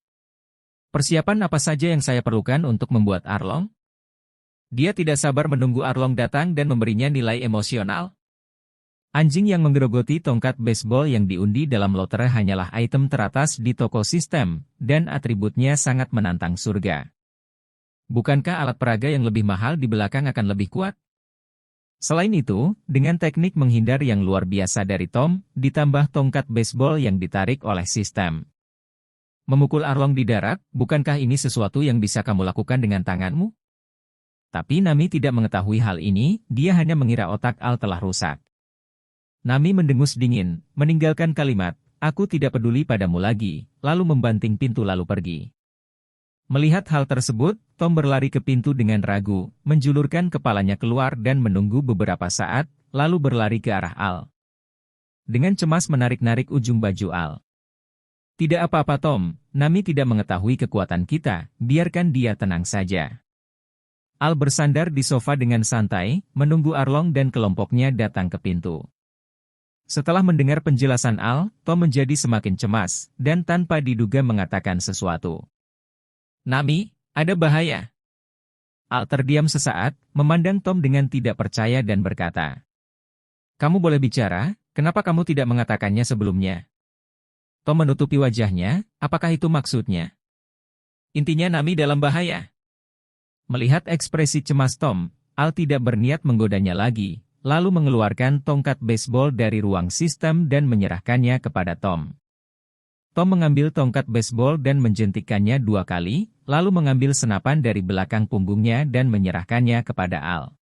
Persiapan apa saja yang saya perlukan untuk membuat Arlong? Dia tidak sabar menunggu Arlong datang dan memberinya nilai emosional. Anjing yang menggerogoti tongkat baseball yang diundi dalam lotre hanyalah item teratas di toko sistem, dan atributnya sangat menantang surga. Bukankah alat peraga yang lebih mahal di belakang akan lebih kuat? Selain itu, dengan teknik menghindar yang luar biasa dari Tom, ditambah tongkat baseball yang ditarik oleh sistem. Memukul Arlong di darat, bukankah ini sesuatu yang bisa kamu lakukan dengan tanganmu? Tapi Nami tidak mengetahui hal ini, dia hanya mengira otak Al telah rusak. Nami mendengus dingin, meninggalkan kalimat, aku tidak peduli padamu lagi, lalu membanting pintu lalu pergi. Melihat hal tersebut, Tom berlari ke pintu dengan ragu, menjulurkan kepalanya keluar dan menunggu beberapa saat, lalu berlari ke arah Al. Dengan cemas menarik-narik ujung baju Al. Tidak apa-apa Tom, Nami tidak mengetahui kekuatan kita, biarkan dia tenang saja. Al bersandar di sofa dengan santai, menunggu Arlong dan kelompoknya datang ke pintu. Setelah mendengar penjelasan Al, Tom menjadi semakin cemas, dan tanpa diduga mengatakan sesuatu. Nami, ada bahaya. Al terdiam sesaat, memandang Tom dengan tidak percaya dan berkata, kamu boleh bicara, kenapa kamu tidak mengatakannya sebelumnya? Tom menutupi wajahnya, apakah itu maksudnya? Intinya Nami dalam bahaya. Melihat ekspresi cemas Tom, Al tidak berniat menggodanya lagi, lalu mengeluarkan tongkat baseball dari ruang sistem dan menyerahkannya kepada Tom. Tom mengambil tongkat baseball dan menjentikkannya 2 kali, lalu mengambil senapan dari belakang punggungnya dan menyerahkannya kepada Al.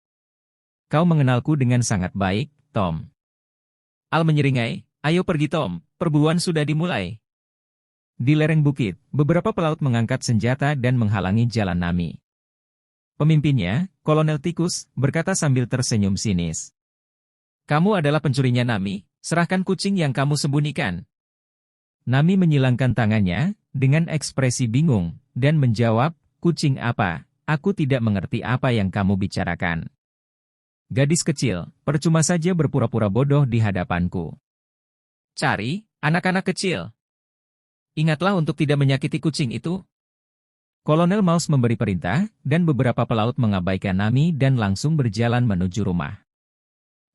Kau mengenalku dengan sangat baik, Tom. Al menyeringai, ayo pergi Tom, perburuan sudah dimulai. Di lereng bukit, beberapa pelaut mengangkat senjata dan menghalangi jalan Nami. Pemimpinnya, Kolonel Tikus, berkata sambil tersenyum sinis. Kamu adalah pencurinya Nami, serahkan kucing yang kamu sembunyikan. Nami menyilangkan tangannya, dengan ekspresi bingung, dan menjawab, kucing apa, aku tidak mengerti apa yang kamu bicarakan. Gadis kecil, percuma saja berpura-pura bodoh di hadapanku. Cari, anak-anak kecil. Ingatlah untuk tidak menyakiti kucing itu. Kolonel Maus memberi perintah, dan beberapa pelaut mengabaikan Nami dan langsung berjalan menuju rumah.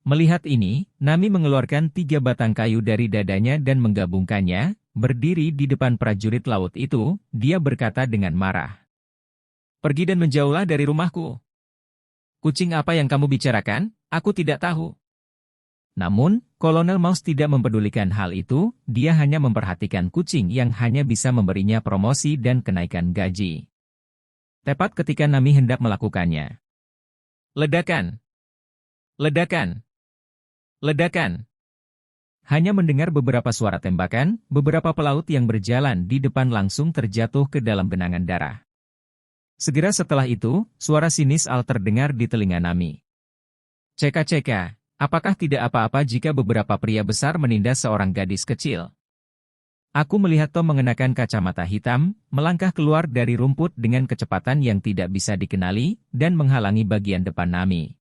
Melihat ini, Nami mengeluarkan 3 batang kayu dari dadanya dan menggabungkannya, berdiri di depan prajurit laut itu, dia berkata dengan marah. Pergi dan menjauhlah dari rumahku. Kucing apa yang kamu bicarakan? Aku tidak tahu. Namun, Kolonel Maus tidak mempedulikan hal itu, dia hanya memperhatikan kucing yang hanya bisa memberinya promosi dan kenaikan gaji. Tepat ketika Nami hendak melakukannya. Ledakan! Ledakan! Ledakan! Hanya mendengar beberapa suara tembakan, beberapa pelaut yang berjalan di depan langsung terjatuh ke dalam genangan darah. Segera setelah itu, suara sinis Al terdengar di telinga Nami. Ceka-ceka, apakah tidak apa-apa jika beberapa pria besar menindas seorang gadis kecil? Aku melihat Tom mengenakan kacamata hitam, melangkah keluar dari rumput dengan kecepatan yang tidak bisa dikenali, dan menghalangi bagian depan Nami.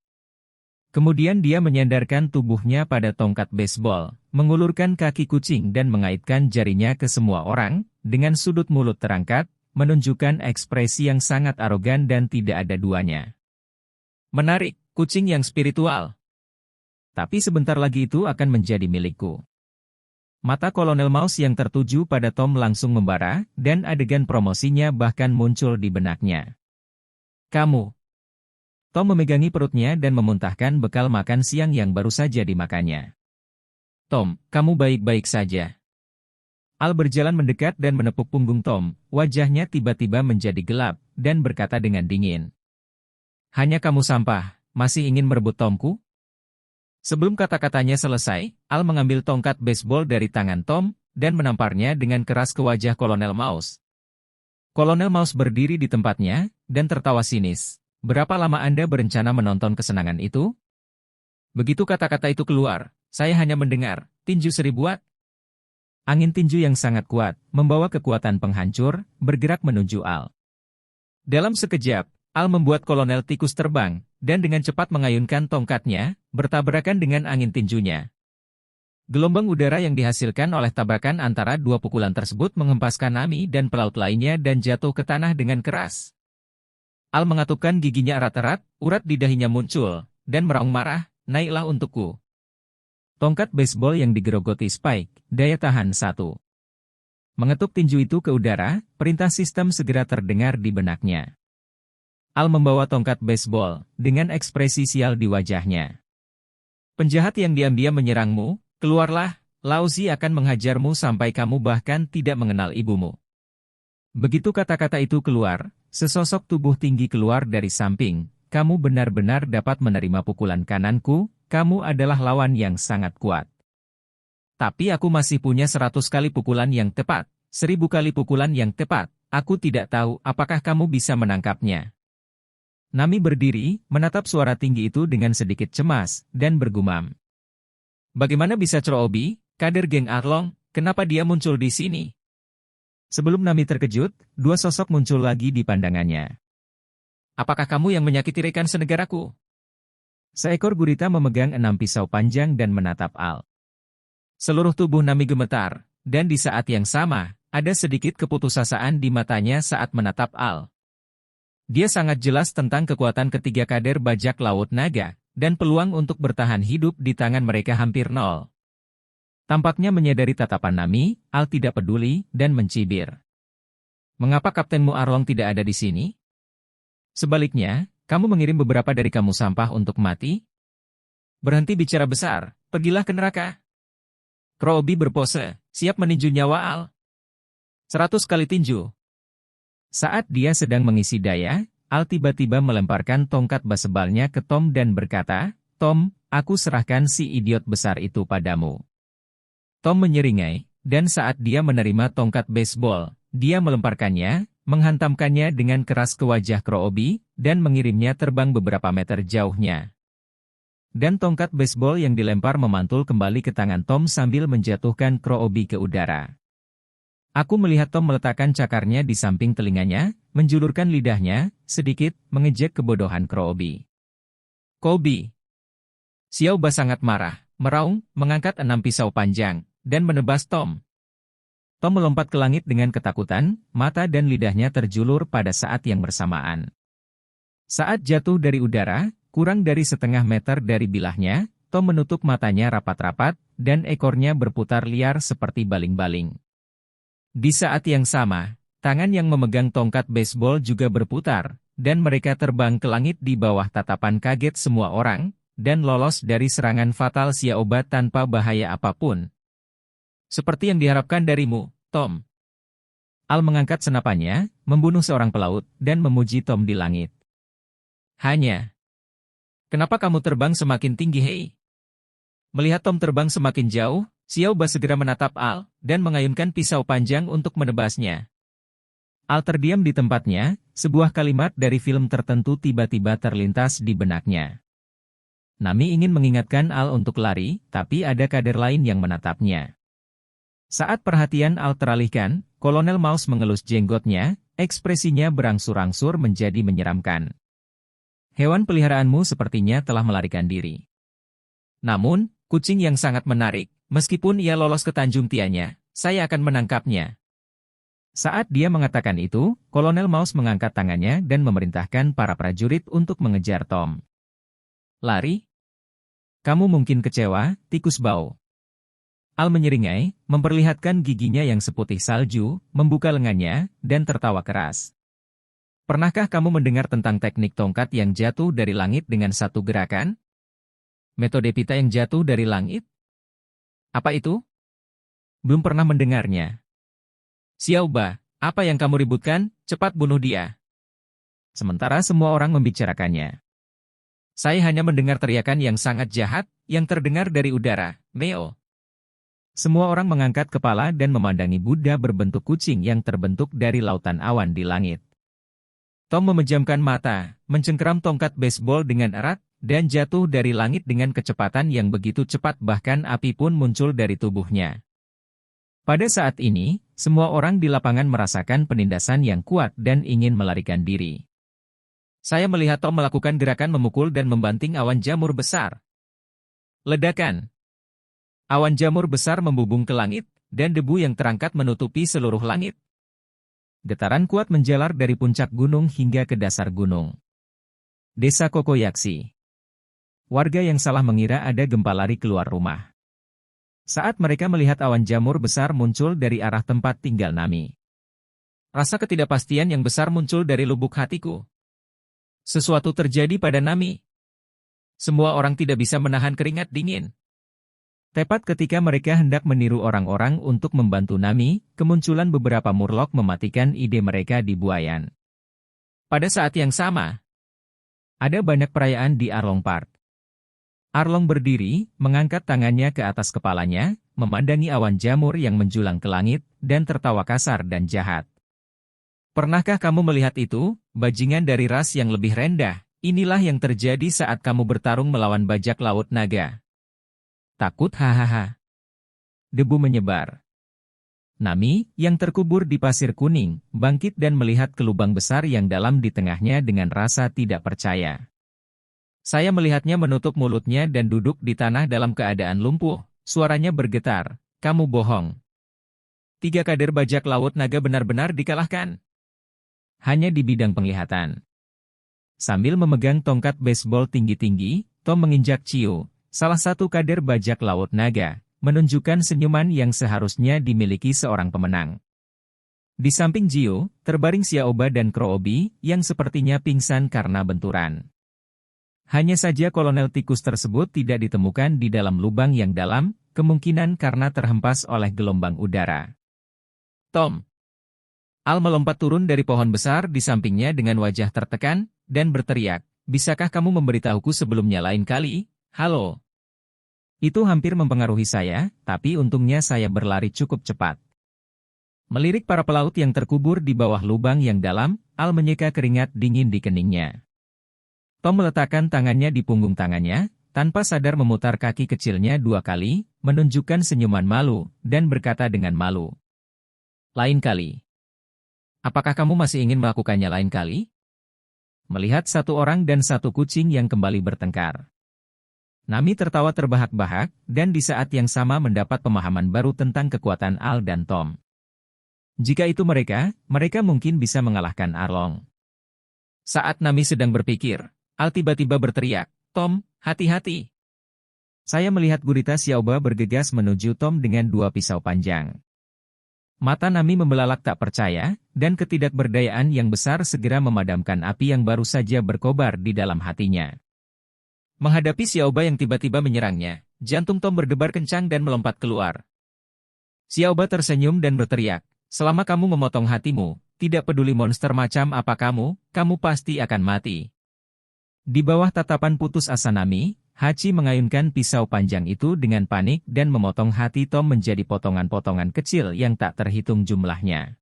Kemudian dia menyandarkan tubuhnya pada tongkat baseball, mengulurkan kaki kucing dan mengaitkan jarinya ke semua orang, dengan sudut mulut terangkat, menunjukkan ekspresi yang sangat arogan dan tidak ada duanya. Menarik, kucing yang spiritual. Tapi sebentar lagi itu akan menjadi milikku. Mata Kolonel Mouse yang tertuju pada Tom langsung membara, dan adegan promosinya bahkan muncul di benaknya. Kamu. Tom memegangi perutnya dan memuntahkan bekal makan siang yang baru saja dimakannya. Tom, kamu baik-baik saja. Al berjalan mendekat dan menepuk punggung Tom, wajahnya tiba-tiba menjadi gelap, dan berkata dengan dingin. Hanya kamu sampah, masih ingin merebut Tomku? Sebelum kata-katanya selesai, Al mengambil tongkat baseball dari tangan Tom, dan menamparnya dengan keras ke wajah Kolonel Mouse. Kolonel Mouse berdiri di tempatnya, dan tertawa sinis. Berapa lama Anda berencana menonton kesenangan itu? Begitu kata-kata itu keluar, saya hanya mendengar, tinju 1000 watt. Angin tinju yang sangat kuat, membawa kekuatan penghancur, bergerak menuju Al. Dalam sekejap, Al membuat Kolonel Tikus terbang, dan dengan cepat mengayunkan tongkatnya, bertabrakan dengan angin tinjunya. Gelombang udara yang dihasilkan oleh tabrakan antara dua pukulan tersebut menghempaskan Nami dan pelaut lainnya dan jatuh ke tanah dengan keras. Al mengatupkan giginya erat-erat, urat di dahinya muncul, dan meraung marah, naiklah untukku. Tongkat baseball yang digerogoti Spike, daya tahan 1. Mengetuk tinju itu ke udara, perintah sistem segera terdengar di benaknya. Al membawa tongkat baseball, dengan ekspresi sial di wajahnya. Penjahat yang diam-diam menyerangmu, keluarlah, Lauzi akan menghajarmu sampai kamu bahkan tidak mengenal ibumu. Begitu kata-kata itu keluar, sesosok tubuh tinggi keluar dari samping, kamu benar-benar dapat menerima pukulan kananku, kamu adalah lawan yang sangat kuat. Tapi aku masih punya 100 kali pukulan yang tepat, 1000 kali pukulan yang tepat, aku tidak tahu apakah kamu bisa menangkapnya. Nami berdiri, menatap suara tinggi itu dengan sedikit cemas, dan bergumam. Bagaimana bisa Croobi, kader geng Arlong, kenapa dia muncul di sini? Sebelum Nami terkejut, dua sosok muncul lagi di pandangannya. Apakah kamu yang menyakiti rekan senegaraku? Seekor gurita memegang 6 pisau panjang dan menatap Al. Seluruh tubuh Nami gemetar, dan di saat yang sama, ada sedikit keputusasaan di matanya saat menatap Al. Dia sangat jelas tentang kekuatan ketiga kader bajak laut naga, dan peluang untuk bertahan hidup di tangan mereka hampir nol. Tampaknya menyadari tatapan Nami, Al tidak peduli, dan mencibir. Mengapa Kaptenmu Arlong tidak ada di sini? Sebaliknya, kamu mengirim beberapa dari kamu sampah untuk mati? Berhenti bicara besar, pergilah ke neraka. Croobi berpose, siap meninju nyawa Al. 100 kali tinju. Saat dia sedang mengisi daya, Al tiba-tiba melemparkan tongkat basebalnya ke Tom dan berkata, Tom, aku serahkan si idiot besar itu padamu. Tom menyeringai, dan saat dia menerima tongkat baseball, dia melemparkannya, menghantamkannya dengan keras ke wajah Croobi, dan mengirimnya terbang beberapa meter jauhnya. Dan tongkat baseball yang dilempar memantul kembali ke tangan Tom sambil menjatuhkan Croobi ke udara. Aku melihat Tom meletakkan cakarnya di samping telinganya, menjulurkan lidahnya, sedikit, mengejek kebodohan Croobi. Kobi. Xiaoba sangat marah, meraung, mengangkat 6 pisau panjang, dan menebas Tom. Tom melompat ke langit dengan ketakutan, mata dan lidahnya terjulur pada saat yang bersamaan. Saat jatuh dari udara, kurang dari setengah meter dari bilahnya, Tom menutup matanya rapat-rapat, dan ekornya berputar liar seperti baling-baling. Di saat yang sama, tangan yang memegang tongkat baseball juga berputar, dan mereka terbang ke langit di bawah tatapan kaget semua orang, dan lolos dari serangan fatal Xiaoba tanpa bahaya apapun. Seperti yang diharapkan darimu, Tom. Al mengangkat senapannya, membunuh seorang pelaut, dan memuji Tom di langit. Hanya. Kenapa kamu terbang semakin tinggi, hei? Melihat Tom terbang semakin jauh, Xiaoba segera menatap Al, dan mengayunkan pisau panjang untuk menebasnya. Al terdiam di tempatnya, sebuah kalimat dari film tertentu tiba-tiba terlintas di benaknya. Nami ingin mengingatkan Al untuk lari, tapi ada kader lain yang menatapnya. Saat perhatian Al teralihkan, Kolonel Mouse mengelus jenggotnya, ekspresinya berangsur-angsur menjadi menyeramkan. Hewan peliharaanmu sepertinya telah melarikan diri. Namun, kucing yang sangat menarik. Meskipun ia lolos ke Tanjung Tianya, saya akan menangkapnya. Saat dia mengatakan itu, Kolonel Mouse mengangkat tangannya dan memerintahkan para prajurit untuk mengejar Tom. Lari? Kamu mungkin kecewa, tikus bau. Al menyeringai, memperlihatkan giginya yang seputih salju, membuka lengannya, dan tertawa keras. Pernahkah kamu mendengar tentang teknik tongkat yang jatuh dari langit dengan satu gerakan? Metode pita yang jatuh dari langit? Apa itu? Belum pernah mendengarnya. Xiaoba, apa yang kamu ributkan? Cepat bunuh dia. Sementara semua orang membicarakannya. Saya hanya mendengar teriakan yang sangat jahat, yang terdengar dari udara. Meo. Semua orang mengangkat kepala dan memandangi Buddha berbentuk kucing yang terbentuk dari lautan awan di langit. Tom memejamkan mata, mencengkeram tongkat baseball dengan erat, dan jatuh dari langit dengan kecepatan yang begitu cepat bahkan api pun muncul dari tubuhnya. Pada saat ini, semua orang di lapangan merasakan penindasan yang kuat dan ingin melarikan diri. Saya melihat Tom melakukan gerakan memukul dan membanting awan jamur besar. Ledakan. Awan jamur besar membubung ke langit, dan debu yang terangkat menutupi seluruh langit. Getaran kuat menjalar dari puncak gunung hingga ke dasar gunung. Desa Kokoyaksi. Warga yang salah mengira ada gempa lari keluar rumah. Saat mereka melihat awan jamur besar muncul dari arah tempat tinggal Nami. Rasa ketidakpastian yang besar muncul dari lubuk hatiku. Sesuatu terjadi pada Nami. Semua orang tidak bisa menahan keringat dingin. Tepat ketika mereka hendak meniru orang-orang untuk membantu Nami, kemunculan beberapa murloc mematikan ide mereka di buayan. Pada saat yang sama, ada banyak perayaan di Arlong Park. Arlong berdiri, mengangkat tangannya ke atas kepalanya, memandangi awan jamur yang menjulang ke langit, dan tertawa kasar dan jahat. Pernahkah kamu melihat itu, bajingan dari ras yang lebih rendah? Inilah yang terjadi saat kamu bertarung melawan bajak laut naga. Takut hahaha. Debu menyebar. Nami, yang terkubur di pasir kuning, bangkit dan melihat ke lubang besar yang dalam di tengahnya dengan rasa tidak percaya. Saya melihatnya menutup mulutnya dan duduk di tanah dalam keadaan lumpuh. Suaranya bergetar. Kamu bohong. 3 kader bajak laut naga benar-benar dikalahkan. Hanya di bidang penglihatan. Sambil memegang tongkat baseball tinggi-tinggi, Tom menginjak Chiu, salah satu kader bajak laut naga, menunjukkan senyuman yang seharusnya dimiliki seorang pemenang. Di samping Jiu, terbaring Xiaoba dan Croobi, yang sepertinya pingsan karena benturan. Hanya saja kolonel tikus tersebut tidak ditemukan di dalam lubang yang dalam, kemungkinan karena terhempas oleh gelombang udara. Tom. Al melompat turun dari pohon besar di sampingnya dengan wajah tertekan, dan berteriak, bisakah kamu memberitahuku sebelumnya lain kali? Halo. Itu hampir mempengaruhi saya, tapi untungnya saya berlari cukup cepat. Melirik para pelaut yang terkubur di bawah lubang yang dalam, Al menyeka keringat dingin di keningnya. Tom meletakkan tangannya di punggung tangannya, tanpa sadar memutar kaki kecilnya 2 kali, menunjukkan senyuman malu, dan berkata dengan malu. Lain kali. Apakah kamu masih ingin melakukannya lain kali? Melihat 1 orang dan 1 kucing yang kembali bertengkar. Nami tertawa terbahak-bahak, dan di saat yang sama mendapat pemahaman baru tentang kekuatan Al dan Tom. Jika itu mereka mungkin bisa mengalahkan Arlong. Saat Nami sedang berpikir, Al tiba-tiba berteriak, Tom, hati-hati. Saya melihat gurita Xiaoba bergegas menuju Tom dengan 2 pisau panjang. Mata Nami membelalak tak percaya, dan ketidakberdayaan yang besar segera memadamkan api yang baru saja berkobar di dalam hatinya. Menghadapi Xiaoba yang tiba-tiba menyerangnya, jantung Tom berdebar kencang dan melompat keluar. Xiaoba tersenyum dan berteriak, selama kamu memotong hatimu, tidak peduli monster macam apa kamu pasti akan mati. Di bawah tatapan putus asa Nami, Hachi mengayunkan pisau panjang itu dengan panik dan memotong hati Tom menjadi potongan-potongan kecil yang tak terhitung jumlahnya.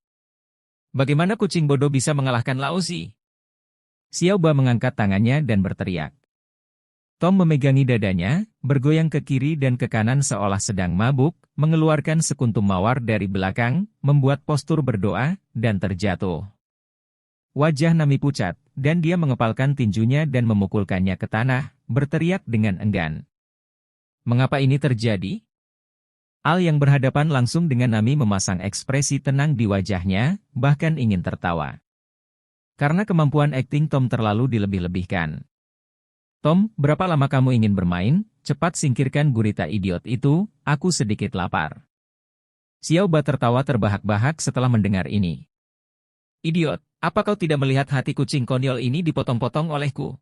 Bagaimana kucing bodoh bisa mengalahkan Laozi? Xiaoba mengangkat tangannya dan berteriak. Tom memegangi dadanya, bergoyang ke kiri dan ke kanan seolah sedang mabuk, mengeluarkan sekuntum mawar dari belakang, membuat postur berdoa, dan terjatuh. Wajah Nami pucat, dan dia mengepalkan tinjunya dan memukulkannya ke tanah, berteriak dengan enggan. Mengapa ini terjadi? Al yang berhadapan langsung dengan Nami memasang ekspresi tenang di wajahnya, bahkan ingin tertawa. Karena kemampuan akting Tom terlalu dilebih-lebihkan. Tom, berapa lama kamu ingin bermain? cepat singkirkan gurita idiot itu, aku sedikit lapar. Xiao Ba tertawa terbahak-bahak setelah mendengar ini. Idiot, apa kau tidak melihat hati kucing konyol ini dipotong-potong olehku?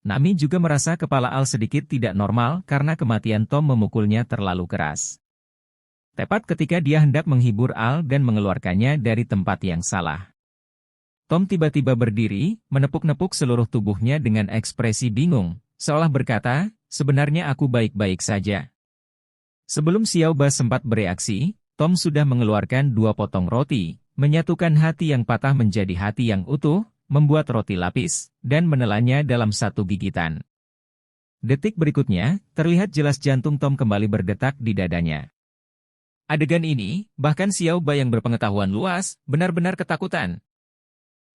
Nami juga merasa kepala Al sedikit tidak normal karena kematian Tom memukulnya terlalu keras. Tepat ketika dia hendak menghibur Al dan mengeluarkannya dari tempat yang salah. Tom tiba-tiba berdiri, menepuk-nepuk seluruh tubuhnya dengan ekspresi bingung, seolah berkata, sebenarnya aku baik-baik saja. Sebelum Xiao Ba sempat bereaksi, Tom sudah mengeluarkan 2 potong roti, menyatukan hati yang patah menjadi hati yang utuh, membuat roti lapis, dan menelannya dalam satu gigitan. Detik berikutnya, terlihat jelas jantung Tom kembali berdetak di dadanya. Adegan ini, bahkan Xiao Ba yang berpengetahuan luas, benar-benar ketakutan.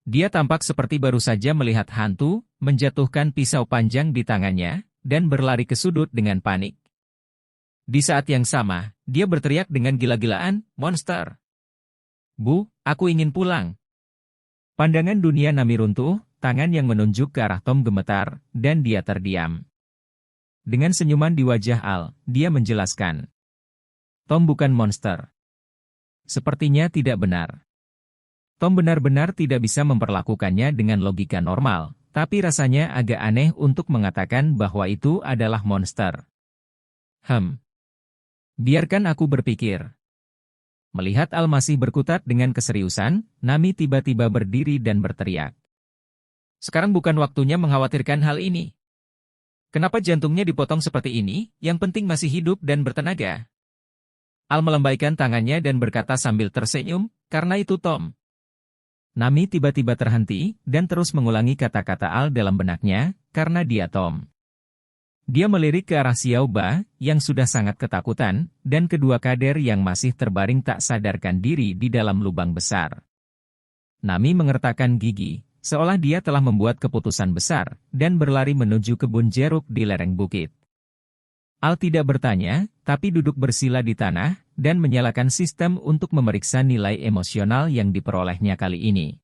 Dia tampak seperti baru saja melihat hantu, menjatuhkan pisau panjang di tangannya, dan berlari ke sudut dengan panik. Di saat yang sama, dia berteriak dengan gila-gilaan, monster. Bu, aku ingin pulang. Pandangan dunia Nami runtuh, tangan yang menunjuk ke arah Tom gemetar, dan dia terdiam. Dengan senyuman di wajah Al, dia menjelaskan. Tom bukan monster. Sepertinya tidak benar. Tom benar-benar tidak bisa memperlakukannya dengan logika normal, tapi rasanya agak aneh untuk mengatakan bahwa itu adalah monster. Biarkan aku berpikir. Melihat Al masih berkutat dengan keseriusan, Nami tiba-tiba berdiri dan berteriak. Sekarang bukan waktunya mengkhawatirkan hal ini. Kenapa jantungnya dipotong seperti ini, yang penting masih hidup dan bertenaga? Al melambaikan tangannya dan berkata sambil tersenyum, karena itu Tom. Nami tiba-tiba terhenti, dan terus mengulangi kata-kata Al dalam benaknya, karena dia Tom. Dia melirik ke arah Xiao Ba, yang sudah sangat ketakutan, dan kedua kader yang masih terbaring tak sadarkan diri di dalam lubang besar. Nami mengertakkan gigi, seolah dia telah membuat keputusan besar, dan berlari menuju kebun jeruk di lereng bukit. Al tidak bertanya, tapi duduk bersila di tanah, dan menyalakan sistem untuk memeriksa nilai emosional yang diperolehnya kali ini.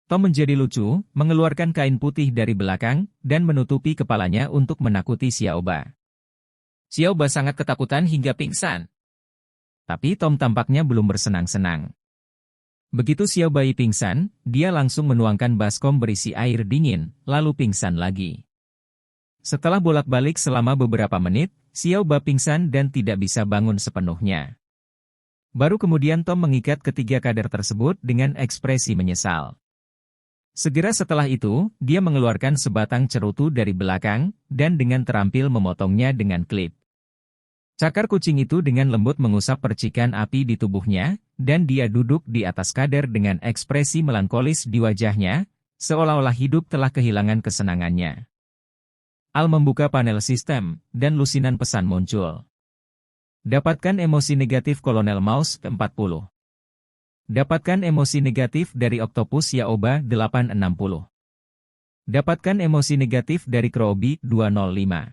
Tom menjadi lucu, mengeluarkan kain putih dari belakang, dan menutupi kepalanya untuk menakuti Xiao Ba. Xiao Ba sangat ketakutan hingga pingsan. Tapi Tom tampaknya belum bersenang-senang. Begitu Xiao Bai pingsan, dia langsung menuangkan baskom berisi air dingin, lalu pingsan lagi. Setelah bolak-balik selama beberapa menit, Xiao Ba pingsan dan tidak bisa bangun sepenuhnya. Baru kemudian Tom mengikat ketiga kader tersebut dengan ekspresi menyesal. Segera setelah itu, dia mengeluarkan sebatang cerutu dari belakang, dan dengan terampil memotongnya dengan klip. Cakar kucing itu dengan lembut mengusap percikan api di tubuhnya, dan dia duduk di atas kader dengan ekspresi melankolis di wajahnya, seolah-olah hidup telah kehilangan kesenangannya. Al membuka panel sistem, dan lusinan pesan muncul. Dapatkan emosi negatif Kolonel Mouse 40. Dapatkan emosi negatif dari Octopus Yaoba 860. Dapatkan emosi negatif dari Crowby 205.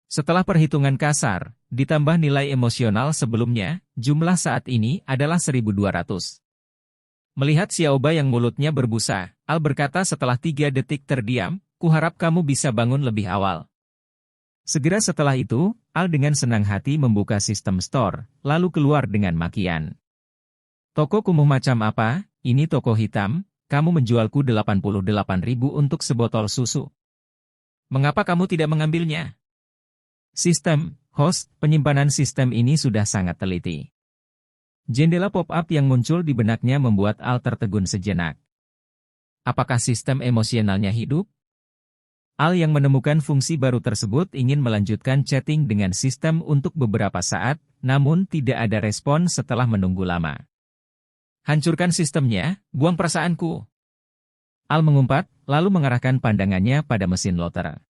Setelah perhitungan kasar, ditambah nilai emosional sebelumnya, jumlah saat ini adalah 1200. Melihat Xiaoba yang mulutnya berbusa, Al berkata setelah 3 detik terdiam, kuharap kamu bisa bangun lebih awal. Segera setelah itu, Al dengan senang hati membuka sistem store, lalu keluar dengan makian. Toko kumuh macam apa, ini toko hitam, kamu menjualku 88.000 untuk sebotol susu. Mengapa kamu tidak mengambilnya? Sistem, host, penyimpanan sistem ini sudah sangat teliti. Jendela pop-up yang muncul di benaknya membuat Al tertegun sejenak. Apakah sistem emosionalnya hidup? Al yang menemukan fungsi baru tersebut ingin melanjutkan chatting dengan sistem untuk beberapa saat, namun tidak ada respon setelah menunggu lama. Hancurkan sistemnya, buang perasaanku. Al mengumpat, lalu mengarahkan pandangannya pada mesin loter.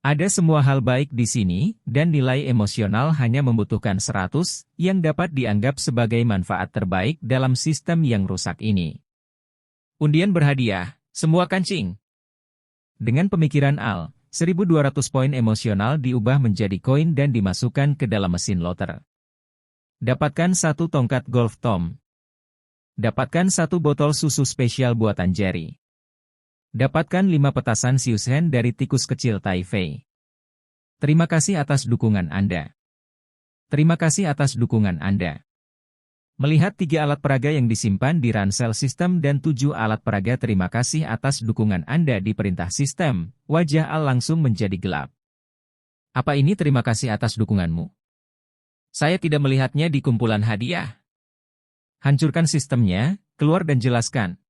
Ada semua hal baik di sini, dan nilai emosional hanya membutuhkan 100, yang dapat dianggap sebagai manfaat terbaik dalam sistem yang rusak ini. Undian berhadiah, semua kancing. Dengan pemikiran Al, 1.200 poin emosional diubah menjadi koin dan dimasukkan ke dalam mesin loter. Dapatkan 1 tongkat golf Tom. Dapatkan 1 botol susu spesial buatan Jerry. Dapatkan 5 petasan siusen dari tikus kecil Taifei. Terima kasih atas dukungan Anda. Terima kasih atas dukungan Anda. Melihat 3 alat peraga yang disimpan di ransel sistem dan 7 alat peraga terima kasih atas dukungan Anda di perintah sistem, wajah Al langsung menjadi gelap. Apa ini terima kasih atas dukunganmu? Saya tidak melihatnya di kumpulan hadiah. Hancurkan sistemnya, keluar dan jelaskan.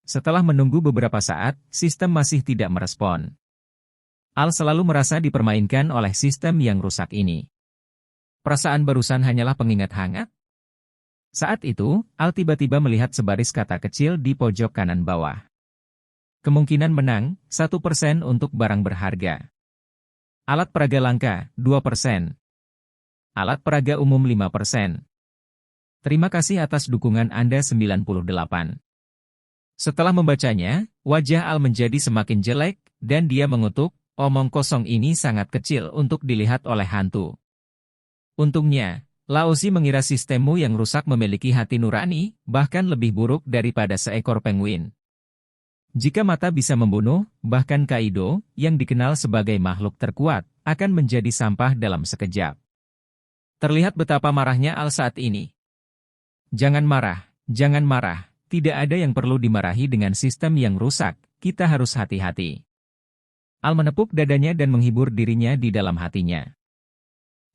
Setelah menunggu beberapa saat, sistem masih tidak merespon. Al selalu merasa dipermainkan oleh sistem yang rusak ini. Perasaan barusan hanyalah pengingat hangat. Saat itu, Al tiba-tiba melihat sebaris kata kecil di pojok kanan bawah. Kemungkinan menang, 1% untuk barang berharga. Alat peraga langka, 2%. Alat peraga umum 5%. Terima kasih atas dukungan Anda 98. Setelah membacanya, wajah Al menjadi semakin jelek, dan dia mengutuk, omong kosong ini sangat kecil untuk dilihat oleh hantu. Untungnya, Laozi mengira sistemmu yang rusak memiliki hati nurani, bahkan lebih buruk daripada seekor penguin. Jika mata bisa membunuh, bahkan Kaido, yang dikenal sebagai makhluk terkuat, akan menjadi sampah dalam sekejap. Terlihat betapa marahnya Al saat ini. Jangan marah, tidak ada yang perlu dimarahi dengan sistem yang rusak, kita harus hati-hati. Al menepuk dadanya dan menghibur dirinya di dalam hatinya.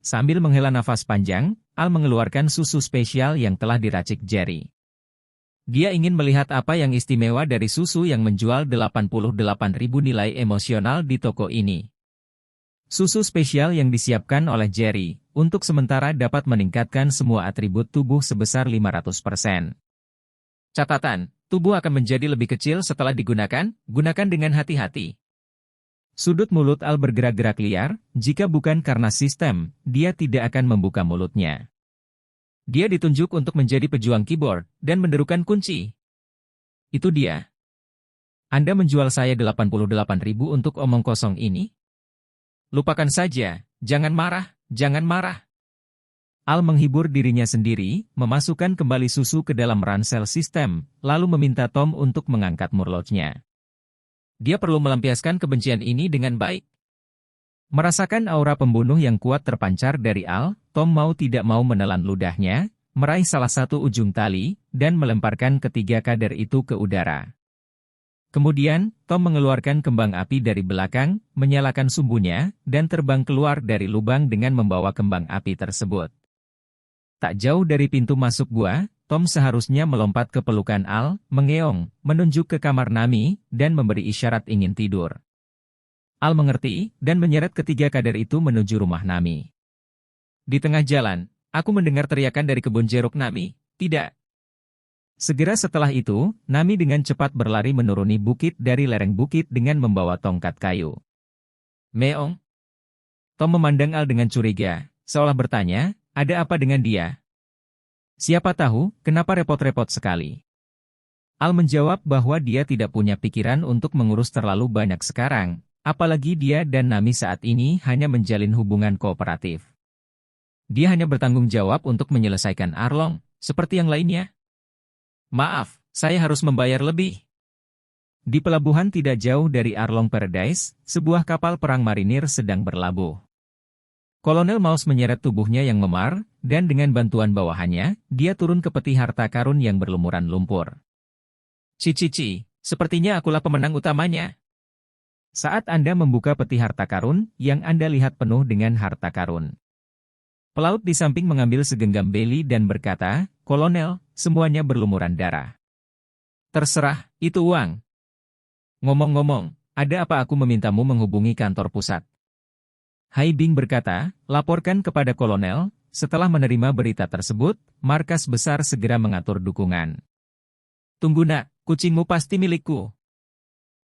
Sambil menghela nafas panjang, Al mengeluarkan susu spesial yang telah diracik Jerry. Dia ingin melihat apa yang istimewa dari susu yang menjual 88.000 nilai emosional di toko ini. Susu spesial yang disiapkan oleh Jerry, untuk sementara dapat meningkatkan semua atribut tubuh sebesar 500%. Catatan, tubuh akan menjadi lebih kecil setelah digunakan, gunakan dengan hati-hati. Sudut mulut Al bergerak-gerak liar, jika bukan karena sistem, dia tidak akan membuka mulutnya. Dia ditunjuk untuk menjadi pejuang keyboard, dan menderukan kunci. Itu dia. Anda menjual saya 88.000 untuk omong kosong ini? Lupakan saja, jangan marah, jangan marah. Al menghibur dirinya sendiri, memasukkan kembali susu ke dalam ransel sistem, lalu meminta Tom untuk mengangkat murloc-nya. Dia perlu melampiaskan kebencian ini dengan baik. Merasakan aura pembunuh yang kuat terpancar dari Al, Tom mau tidak mau menelan ludahnya, meraih salah satu ujung tali, dan melemparkan ketiga kader itu ke udara. Kemudian, Tom mengeluarkan kembang api dari belakang, menyalakan sumbunya, dan terbang keluar dari lubang dengan membawa kembang api tersebut. Tak jauh dari pintu masuk gua, Tom seharusnya melompat ke pelukan Al, mengeong, menunjuk ke kamar Nami, dan memberi isyarat ingin tidur. Al mengerti, dan menyeret ketiga kader itu menuju rumah Nami. Di tengah jalan, aku mendengar teriakan dari kebun jeruk Nami, tidak. Segera setelah itu, Nami dengan cepat berlari menuruni bukit dari lereng bukit dengan membawa tongkat kayu. Meong. Tom memandang Al dengan curiga, seolah bertanya, ada apa dengan dia? Siapa tahu, kenapa repot-repot sekali? Al menjawab bahwa dia tidak punya pikiran untuk mengurus terlalu banyak sekarang, apalagi dia dan Nami saat ini hanya menjalin hubungan kooperatif. Dia hanya bertanggung jawab untuk menyelesaikan Arlong, seperti yang lainnya. Maaf, saya harus membayar lebih. Di pelabuhan tidak jauh dari Arlong Paradise, sebuah kapal perang marinir sedang berlabuh. Kolonel Mouse menyeret tubuhnya yang memar, dan dengan bantuan bawahannya, dia turun ke peti harta karun yang berlumuran lumpur. Cici, sepertinya akulah pemenang utamanya. Saat Anda membuka peti harta karun, yang Anda lihat penuh dengan harta karun. Pelaut di samping mengambil segenggam beli dan berkata, Kolonel, semuanya berlumuran darah. Terserah, itu uang. Ngomong-ngomong, ada apa aku memintamu menghubungi kantor pusat? Hai Bing berkata, laporkan kepada kolonel, setelah menerima berita tersebut, markas besar segera mengatur dukungan. Tunggu nak, kucingmu pasti milikku.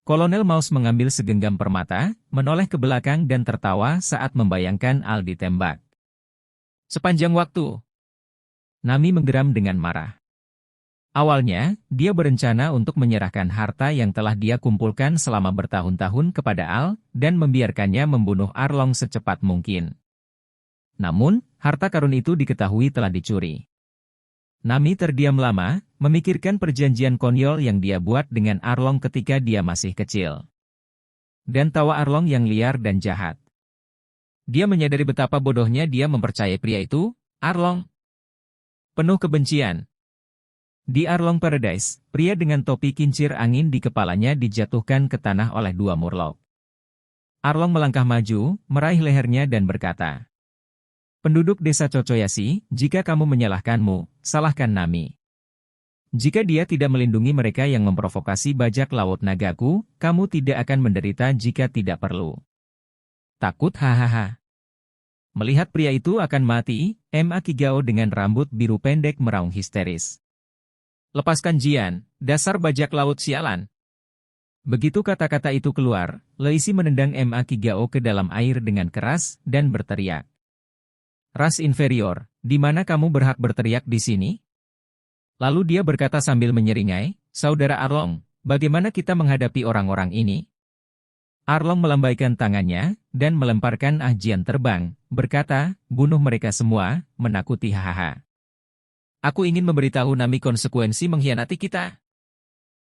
Kolonel Mouse mengambil segenggam permata, menoleh ke belakang dan tertawa saat membayangkan Al ditembak. Sepanjang waktu. Nami menggeram dengan marah. Awalnya, dia berencana untuk menyerahkan harta yang telah dia kumpulkan selama bertahun-tahun kepada Al, dan membiarkannya membunuh Arlong secepat mungkin. Namun, harta karun itu diketahui telah dicuri. Nami terdiam lama, memikirkan perjanjian konyol yang dia buat dengan Arlong ketika dia masih kecil. Dan tawa Arlong yang liar dan jahat. Dia menyadari betapa bodohnya dia mempercayai pria itu, Arlong. Penuh kebencian. Di Arlong Paradise, pria dengan topi kincir angin di kepalanya dijatuhkan ke tanah oleh dua murloc. Arlong melangkah maju, meraih lehernya dan berkata, "Penduduk desa Cocoyasi, jika kamu menyalahkanmu, salahkan Nami. Jika dia tidak melindungi mereka yang memprovokasi bajak laut nagaku, kamu tidak akan menderita jika tidak perlu." Takut hahaha. Melihat pria itu akan mati, Ma Kigao dengan rambut biru pendek meraung histeris. "Lepaskan Jian, dasar bajak laut sialan." Begitu kata-kata itu keluar, Leisi menendang Ma Kigao ke dalam air dengan keras dan berteriak. "Ras inferior, di mana kamu berhak berteriak di sini?" Lalu dia berkata sambil menyeringai, "Saudara Arlong, bagaimana kita menghadapi orang-orang ini?" Arlong melambaikan tangannya, dan melemparkan Jian terbang, berkata, "Bunuh mereka semua, menakuti hahaha. Aku ingin memberitahu Nami konsekuensi mengkhianati kita."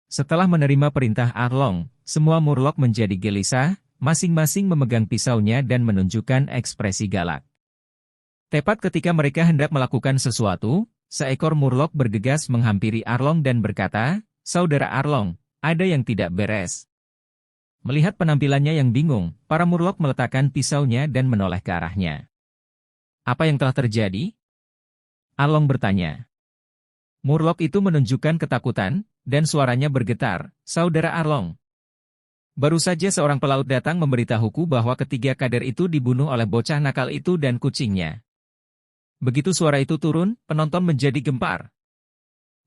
Setelah menerima perintah Arlong, semua murloc menjadi gelisah, masing-masing memegang pisaunya dan menunjukkan ekspresi galak. Tepat ketika mereka hendak melakukan sesuatu, seekor murloc bergegas menghampiri Arlong dan berkata, "Saudara Arlong, ada yang tidak beres." Melihat penampilannya yang bingung, para murloc meletakkan pisaunya dan menoleh ke arahnya. "Apa yang telah terjadi?" Arlong bertanya. Murloc itu menunjukkan ketakutan, dan suaranya bergetar, "Saudara Arlong. Baru saja seorang pelaut datang memberitahuku bahwa ketiga kader itu dibunuh oleh bocah nakal itu dan kucingnya." Begitu suara itu turun, penonton menjadi gempar.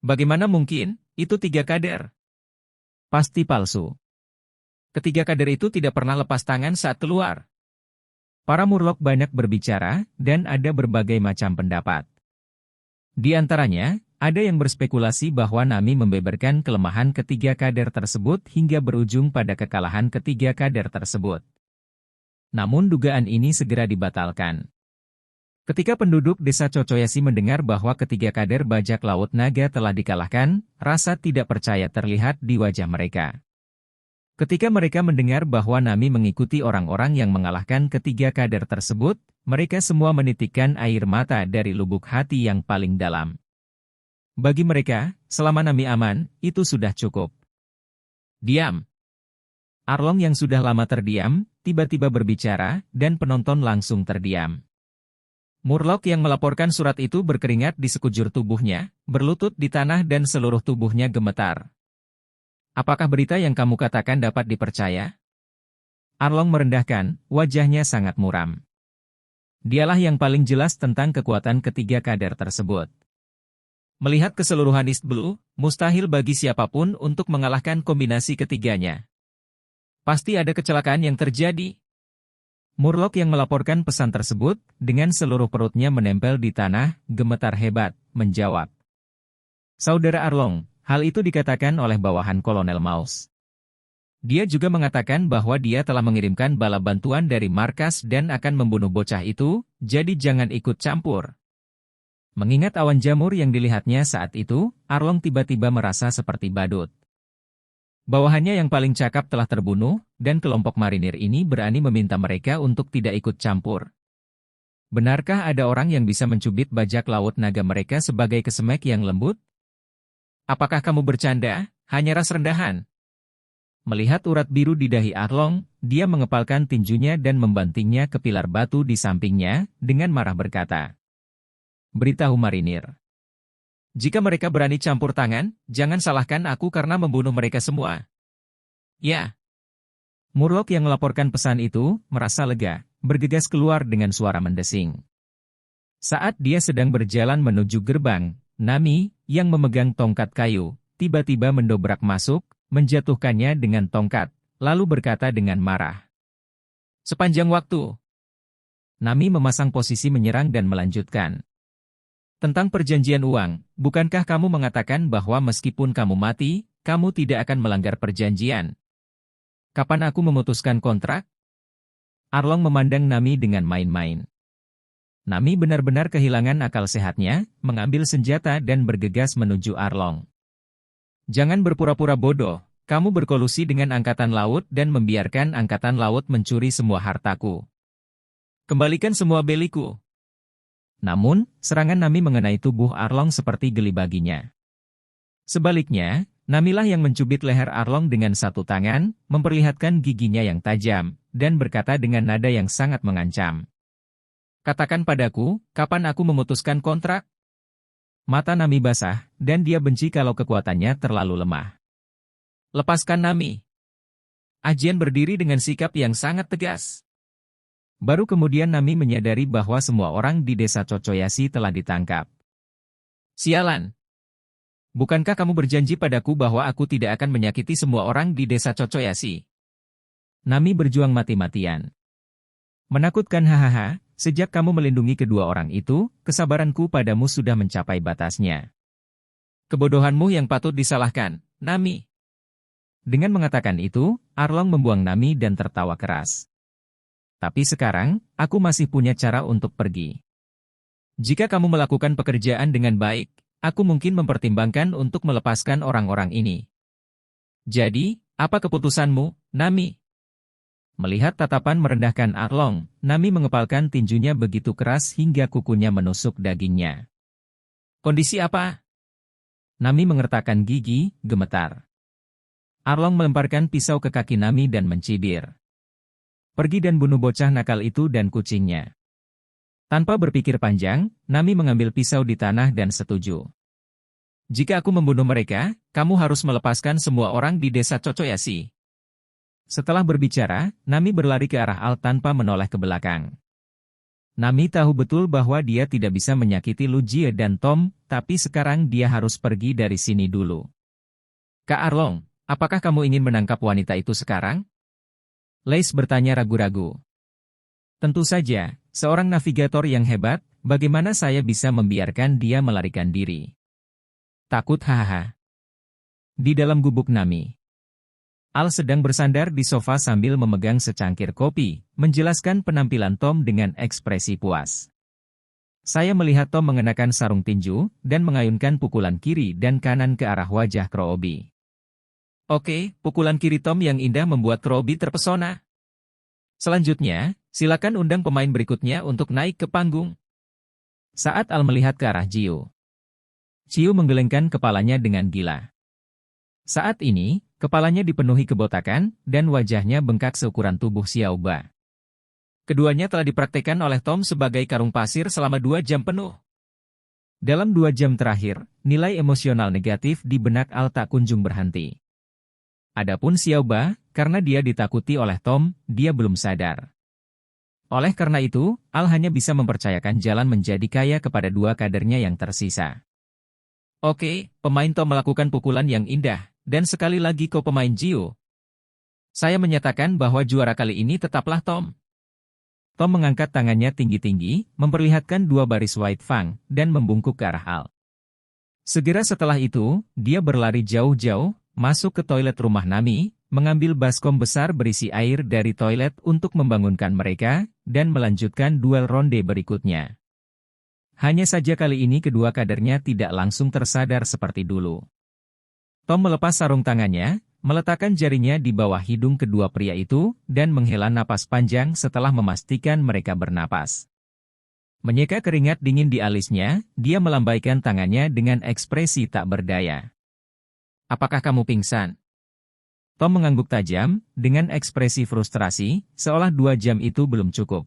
Bagaimana mungkin, itu 3 kader? Pasti palsu. Ketiga kader itu tidak pernah lepas tangan saat keluar. Para murloc banyak berbicara, dan ada berbagai macam pendapat. Di antaranya, ada yang berspekulasi bahwa Nami membeberkan kelemahan ketiga kader tersebut hingga berujung pada kekalahan ketiga kader tersebut. Namun dugaan ini segera dibatalkan. Ketika penduduk desa Cocoyasi mendengar bahwa ketiga kader bajak laut naga telah dikalahkan, rasa tidak percaya terlihat di wajah mereka. Ketika mereka mendengar bahwa Nami mengikuti orang-orang yang mengalahkan ketiga kader tersebut, mereka semua menitikkan air mata dari lubuk hati yang paling dalam. Bagi mereka, selama Nami aman, itu sudah cukup. "Diam!" Arlong yang sudah lama terdiam, tiba-tiba berbicara, dan penonton langsung terdiam. Murloc yang melaporkan surat itu berkeringat di sekujur tubuhnya, berlutut di tanah dan seluruh tubuhnya gemetar. "Apakah berita yang kamu katakan dapat dipercaya?" Arlong merendahkan, wajahnya sangat muram. Dialah yang paling jelas tentang kekuatan ketiga kader tersebut. Melihat keseluruhan East Blue, mustahil bagi siapapun untuk mengalahkan kombinasi ketiganya. Pasti ada kecelakaan yang terjadi. Murloc yang melaporkan pesan tersebut, dengan seluruh perutnya menempel di tanah, gemetar hebat, menjawab. "Saudara Arlong, hal itu dikatakan oleh bawahan Kolonel Mouse. Dia juga mengatakan bahwa dia telah mengirimkan bala bantuan dari markas dan akan membunuh bocah itu, jadi jangan ikut campur." Mengingat awan jamur yang dilihatnya saat itu, Arlong tiba-tiba merasa seperti badut. Bawahannya yang paling cakap telah terbunuh, dan kelompok marinir ini berani meminta mereka untuk tidak ikut campur. Benarkah ada orang yang bisa mencubit bajak laut naga mereka sebagai kesemek yang lembut? Apakah kamu bercanda, hanya ras rendahan? Melihat urat biru di dahi Arlong, dia mengepalkan tinjunya dan membantingnya ke pilar batu di sampingnya, dengan marah berkata, "Beritahu marinir. Jika mereka berani campur tangan, jangan salahkan aku karena membunuh mereka semua." "Ya." Murloc yang melaporkan pesan itu, merasa lega, bergegas keluar dengan suara mendesing. Saat dia sedang berjalan menuju gerbang, Nami, yang memegang tongkat kayu, tiba-tiba mendobrak masuk, menjatuhkannya dengan tongkat, lalu berkata dengan marah. "Sepanjang waktu." Nami memasang posisi menyerang dan melanjutkan. "Tentang perjanjian uang, bukankah kamu mengatakan bahwa meskipun kamu mati, kamu tidak akan melanggar perjanjian? Kapan aku memutuskan kontrak?" Arlong memandang Nami dengan main-main. Nami benar-benar kehilangan akal sehatnya, mengambil senjata dan bergegas menuju Arlong. "Jangan berpura-pura bodoh, kamu berkolusi dengan Angkatan Laut dan membiarkan Angkatan Laut mencuri semua hartaku. Kembalikan semua beliku. Namun, serangan Nami mengenai tubuh Arlong seperti geli baginya. Sebaliknya, Namilah yang mencubit leher Arlong dengan satu tangan, memperlihatkan giginya yang tajam, dan berkata dengan nada yang sangat mengancam. Katakan padaku, kapan aku memutuskan kontrak? Mata Nami basah, dan dia benci kalau kekuatannya terlalu lemah. Lepaskan Nami. Ajian berdiri dengan sikap yang sangat tegas. Baru kemudian Nami menyadari bahwa semua orang di desa Cocoyasi telah ditangkap. Sialan! Bukankah kamu berjanji padaku bahwa aku tidak akan menyakiti semua orang di desa Cocoyasi? Nami berjuang mati-matian. Menakutkan hahaha, sejak kamu melindungi kedua orang itu, kesabaranku padamu sudah mencapai batasnya. Kebodohanmu yang patut disalahkan, Nami. Dengan mengatakan itu, Arlong membuang Nami dan tertawa keras. Tapi sekarang, aku masih punya cara untuk pergi. Jika kamu melakukan pekerjaan dengan baik, aku mungkin mempertimbangkan untuk melepaskan orang-orang ini. Jadi, apa keputusanmu, Nami? Melihat tatapan merendahkan Arlong, Nami mengepalkan tinjunya begitu keras hingga kukunya menusuk dagingnya. Kondisi apa? Nami mengertakkan gigi, gemetar. Arlong melemparkan pisau ke kaki Nami dan mencibir. Pergi dan bunuh bocah nakal itu dan kucingnya. Tanpa berpikir panjang, Nami mengambil pisau di tanah dan setuju. Jika aku membunuh mereka, kamu harus melepaskan semua orang di desa Cocoyasi. Setelah berbicara, Nami berlari ke arah Al tanpa menoleh ke belakang. Nami tahu betul bahwa dia tidak bisa menyakiti Lu Jie dan Tom, tapi sekarang dia harus pergi dari sini dulu. Kak Arlong, apakah kamu ingin menangkap wanita itu sekarang? Leis bertanya ragu-ragu. Tentu saja, seorang navigator yang hebat, bagaimana saya bisa membiarkan dia melarikan diri? Takut hahaha. Di dalam gubuk Nami. Al sedang bersandar di sofa sambil memegang secangkir kopi, menjelaskan penampilan Tom dengan ekspresi puas. Saya melihat Tom mengenakan sarung tinju, dan mengayunkan pukulan kiri dan kanan ke arah wajah Crowby. Oke, pukulan kiri Tom yang indah membuat Crowby terpesona. Selanjutnya, silakan undang pemain berikutnya untuk naik ke panggung. Saat Al melihat ke arah Jiu, Ciu menggelengkan kepalanya dengan gila. Saat ini, kepalanya dipenuhi kebotakan, dan wajahnya bengkak seukuran tubuh Xiaoba. Keduanya telah dipraktekkan oleh Tom sebagai karung pasir selama 2 jam penuh. Dalam 2 jam terakhir, nilai emosional negatif di benak Al tak kunjung berhenti. Adapun Xiaoba, karena dia ditakuti oleh Tom, dia belum sadar. Oleh karena itu, Al hanya bisa mempercayakan jalan menjadi kaya kepada 2 kadernya yang tersisa. Oke, pemain Tom melakukan pukulan yang indah, dan sekali lagi kau pemain Jiu. Saya menyatakan bahwa juara kali ini tetaplah Tom. Tom mengangkat tangannya tinggi-tinggi, memperlihatkan 2 baris white fang, dan membungkuk ke arah Al. Segera setelah itu, dia berlari jauh-jauh, masuk ke toilet rumah Nami, mengambil baskom besar berisi air dari toilet untuk membangunkan mereka, dan melanjutkan duel ronde berikutnya. Hanya saja kali ini kedua kadernya tidak langsung tersadar seperti dulu. Tom melepas sarung tangannya, meletakkan jarinya di bawah hidung kedua pria itu, dan menghela napas panjang setelah memastikan mereka bernapas. Menyeka keringat dingin di alisnya, dia melambaikan tangannya dengan ekspresi tak berdaya. Apakah kamu pingsan? Tom mengangguk tajam, dengan ekspresi frustrasi, seolah 2 jam itu belum cukup.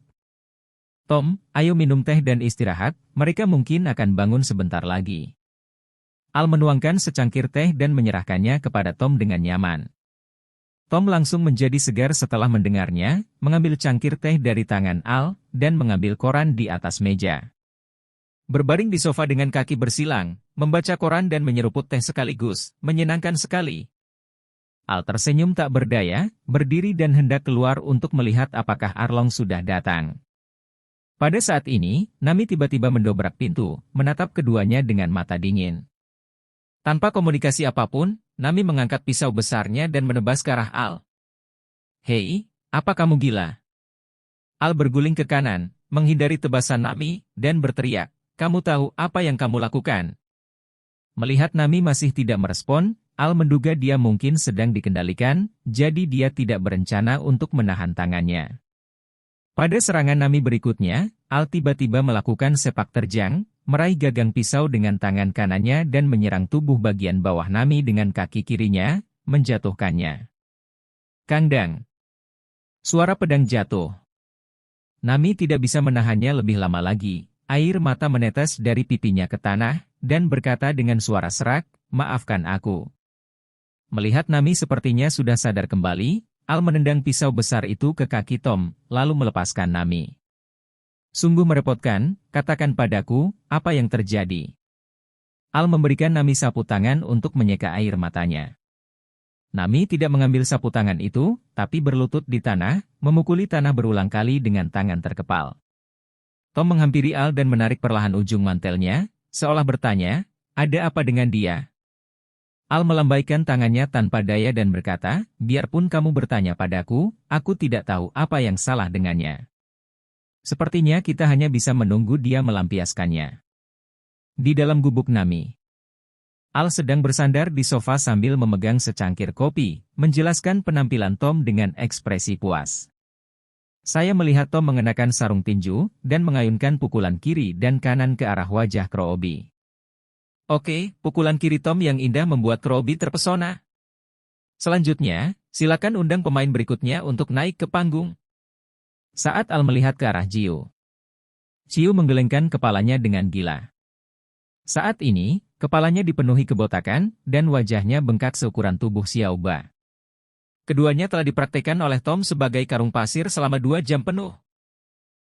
Tom, ayo minum teh dan istirahat, mereka mungkin akan bangun sebentar lagi. Al menuangkan secangkir teh dan menyerahkannya kepada Tom dengan nyaman. Tom langsung menjadi segar setelah mendengarnya, mengambil cangkir teh dari tangan Al, dan mengambil koran di atas meja. Berbaring di sofa dengan kaki bersilang, membaca koran dan menyeruput teh sekaligus, menyenangkan sekali. Al tersenyum tak berdaya, berdiri dan hendak keluar untuk melihat apakah Arlong sudah datang. Pada saat ini, Nami tiba-tiba mendobrak pintu, menatap keduanya dengan mata dingin. Tanpa komunikasi apapun, Nami mengangkat pisau besarnya dan menebas ke arah Al. Hei, apa kamu gila? Al berguling ke kanan, menghindari tebasan Nami, dan berteriak, kamu tahu apa yang kamu lakukan? Melihat Nami masih tidak merespon, Al menduga dia mungkin sedang dikendalikan, jadi dia tidak berencana untuk menahan tangannya. Pada serangan Nami berikutnya, Al tiba-tiba melakukan sepak terjang, meraih gagang pisau dengan tangan kanannya dan menyerang tubuh bagian bawah Nami dengan kaki kirinya, menjatuhkannya. Kangdang. Suara pedang jatuh. Nami tidak bisa menahannya lebih lama lagi. Air mata menetes dari pipinya ke tanah, dan berkata dengan suara serak, "Maafkan aku." Melihat Nami sepertinya sudah sadar kembali, Al menendang pisau besar itu ke kaki Tom, lalu melepaskan Nami. "Sungguh merepotkan, katakan padaku, apa yang terjadi?" Al memberikan Nami sapu tangan untuk menyeka air matanya. Nami tidak mengambil sapu tangan itu, tapi berlutut di tanah, memukuli tanah berulang kali dengan tangan terkepal. Tom menghampiri Al dan menarik perlahan ujung mantelnya, seolah bertanya, "Ada apa dengan dia?" Al melambaikan tangannya tanpa daya dan berkata, "Biarpun kamu bertanya padaku, aku tidak tahu apa yang salah dengannya. Sepertinya kita hanya bisa menunggu dia melampiaskannya." Di dalam gubuk Nami, Al sedang bersandar di sofa sambil memegang secangkir kopi, menjelaskan penampilan Tom dengan ekspresi puas. "Saya melihat Tom mengenakan sarung tinju, dan mengayunkan pukulan kiri dan kanan ke arah wajah Crowby. Oke, pukulan kiri Tom yang indah membuat Crowby terpesona. Selanjutnya, silakan undang pemain berikutnya untuk naik ke panggung." Saat Al melihat ke arah Jiu, Ciu menggelengkan kepalanya dengan gila. Saat ini, kepalanya dipenuhi kebotakan, dan wajahnya bengkak seukuran tubuh Xiao Ba. Keduanya telah dipraktekkan oleh Tom sebagai karung pasir selama 2 jam penuh.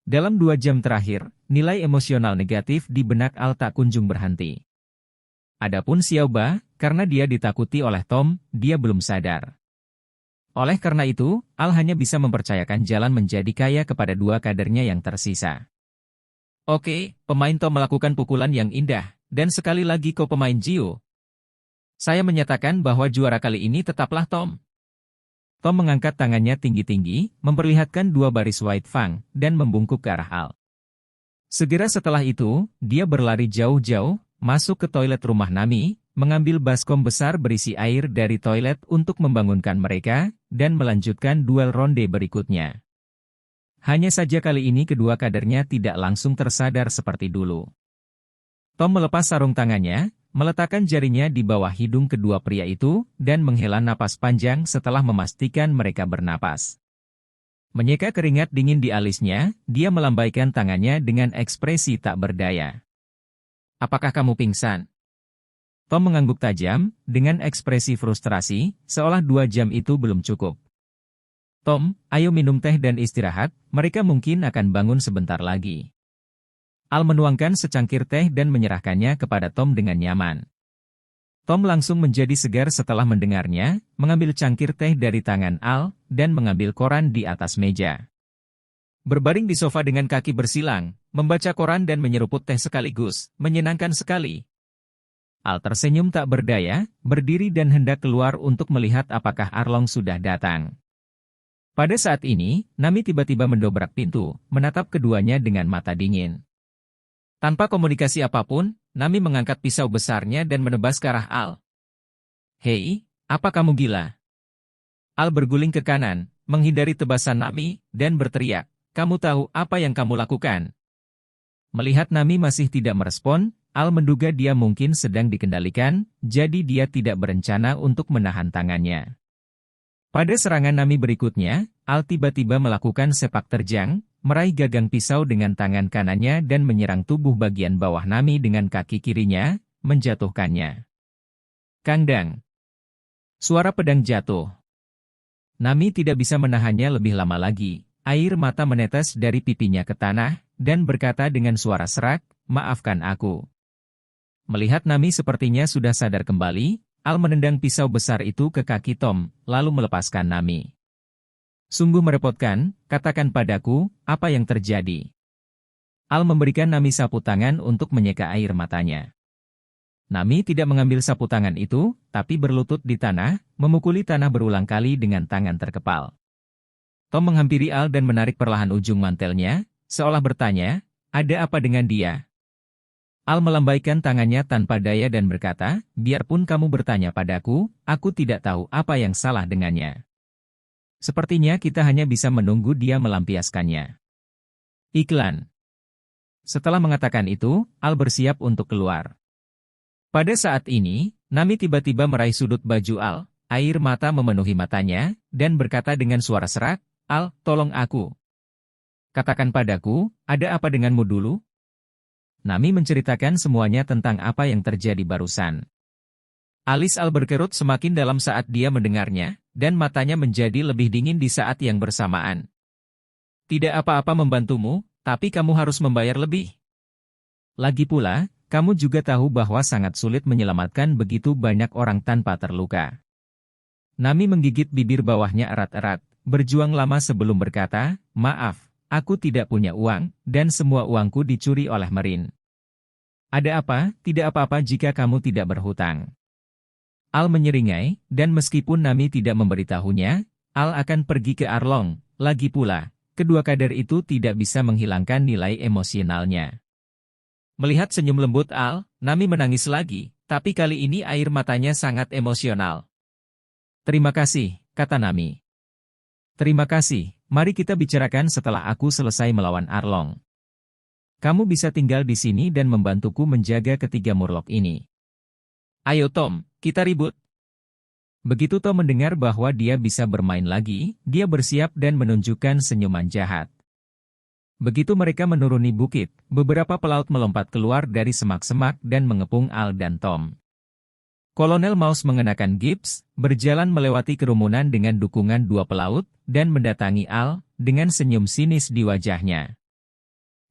Dalam 2 jam terakhir, nilai emosional negatif di benak Al tak kunjung berhenti. Adapun Xiao Ba, karena dia ditakuti oleh Tom, dia belum sadar. Oleh karena itu, Al hanya bisa mempercayakan jalan menjadi kaya kepada 2 kadernya yang tersisa. "Oke, pemain Tom melakukan pukulan yang indah, dan sekali lagi kau pemain Jiu. Saya menyatakan bahwa juara kali ini tetaplah Tom." Tom mengangkat tangannya tinggi-tinggi, memperlihatkan 2 baris white fang, dan membungkuk ke arah Al. Segera setelah itu, dia berlari jauh-jauh, masuk ke toilet rumah Nami, mengambil baskom besar berisi air dari toilet untuk membangunkan mereka, dan melanjutkan duel ronde berikutnya. Hanya saja kali ini kedua kadernya tidak langsung tersadar seperti dulu. Tom melepas sarung tangannya, meletakkan jarinya di bawah hidung kedua pria itu, dan menghela napas panjang setelah memastikan mereka bernapas. Menyeka keringat dingin di alisnya, dia melambaikan tangannya dengan ekspresi tak berdaya. "Apakah kamu pingsan?" Tom mengangguk tajam, dengan ekspresi frustrasi, seolah 2 jam itu belum cukup. "Tom, ayo minum teh dan istirahat, mereka mungkin akan bangun sebentar lagi." Al menuangkan secangkir teh dan menyerahkannya kepada Tom dengan nyaman. Tom langsung menjadi segar setelah mendengarnya, mengambil cangkir teh dari tangan Al, dan mengambil koran di atas meja. Berbaring di sofa dengan kaki bersilang, membaca koran dan menyeruput teh sekaligus, menyenangkan sekali. Al tersenyum tak berdaya, berdiri dan hendak keluar untuk melihat apakah Arlong sudah datang. Pada saat ini, Nami tiba-tiba mendobrak pintu, menatap keduanya dengan mata dingin. Tanpa komunikasi apapun, Nami mengangkat pisau besarnya dan menebas ke arah Al. "Hei, apa kamu gila?" Al berguling ke kanan, menghindari tebasan Nami, dan berteriak, "Kamu tahu apa yang kamu lakukan?" Melihat Nami masih tidak merespon, Al menduga dia mungkin sedang dikendalikan, jadi dia tidak berencana untuk menahan tangannya. Pada serangan Nami berikutnya, Al tiba-tiba melakukan sepak terjang, meraih gagang pisau dengan tangan kanannya dan menyerang tubuh bagian bawah Nami dengan kaki kirinya, menjatuhkannya. Kangdang. Suara pedang jatuh. Nami tidak bisa menahannya lebih lama lagi. Air mata menetes dari pipinya ke tanah, dan berkata dengan suara serak, "Maafkan aku." Melihat Nami sepertinya sudah sadar kembali, Al menendang pisau besar itu ke kaki Tom, lalu melepaskan Nami. "Sungguh merepotkan, katakan padaku, apa yang terjadi?" Al memberikan Nami sapu tangan untuk menyeka air matanya. Nami tidak mengambil sapu tangan itu, tapi berlutut di tanah, memukuli tanah berulang kali dengan tangan terkepal. Tom menghampiri Al dan menarik perlahan ujung mantelnya, seolah bertanya, "Ada apa dengan dia?" Al melambaikan tangannya tanpa daya dan berkata, "Biarpun kamu bertanya padaku, aku tidak tahu apa yang salah dengannya. Sepertinya kita hanya bisa menunggu dia melampiaskannya." Iklan. Setelah mengatakan itu, Al bersiap untuk keluar. Pada saat ini, Nami tiba-tiba meraih sudut baju Al, air mata memenuhi matanya, dan berkata dengan suara serak, "Al, tolong aku. Katakan padaku, ada apa denganmu dulu?" Nami menceritakan semuanya tentang apa yang terjadi barusan. Alis Al berkerut semakin dalam saat dia mendengarnya, dan matanya menjadi lebih dingin di saat yang bersamaan. "Tidak apa-apa membantumu, tapi kamu harus membayar lebih. Lagi pula, kamu juga tahu bahwa sangat sulit menyelamatkan begitu banyak orang tanpa terluka." Nami menggigit bibir bawahnya erat-erat, berjuang lama sebelum berkata, "Maaf, aku tidak punya uang, dan semua uangku dicuri oleh Merin." "Ada apa? Tidak apa-apa jika kamu tidak berhutang." Al menyeringai, dan meskipun Nami tidak memberitahunya, Al akan pergi ke Arlong. Lagi pula, kedua kader itu tidak bisa menghilangkan nilai emosionalnya. Melihat senyum lembut Al, Nami menangis lagi, tapi kali ini air matanya sangat emosional. "Terima kasih," kata Nami. "Terima kasih, mari kita bicarakan setelah aku selesai melawan Arlong. Kamu bisa tinggal di sini dan membantuku menjaga ketiga murloc ini. Ayo Tom, kita ribut." Begitu Tom mendengar bahwa dia bisa bermain lagi, dia bersiap dan menunjukkan senyuman jahat. Begitu mereka menuruni bukit, beberapa pelaut melompat keluar dari semak-semak dan mengepung Al dan Tom. Kolonel Mouse mengenakan gips, berjalan melewati kerumunan dengan dukungan dua pelaut, dan mendatangi Al, dengan senyum sinis di wajahnya.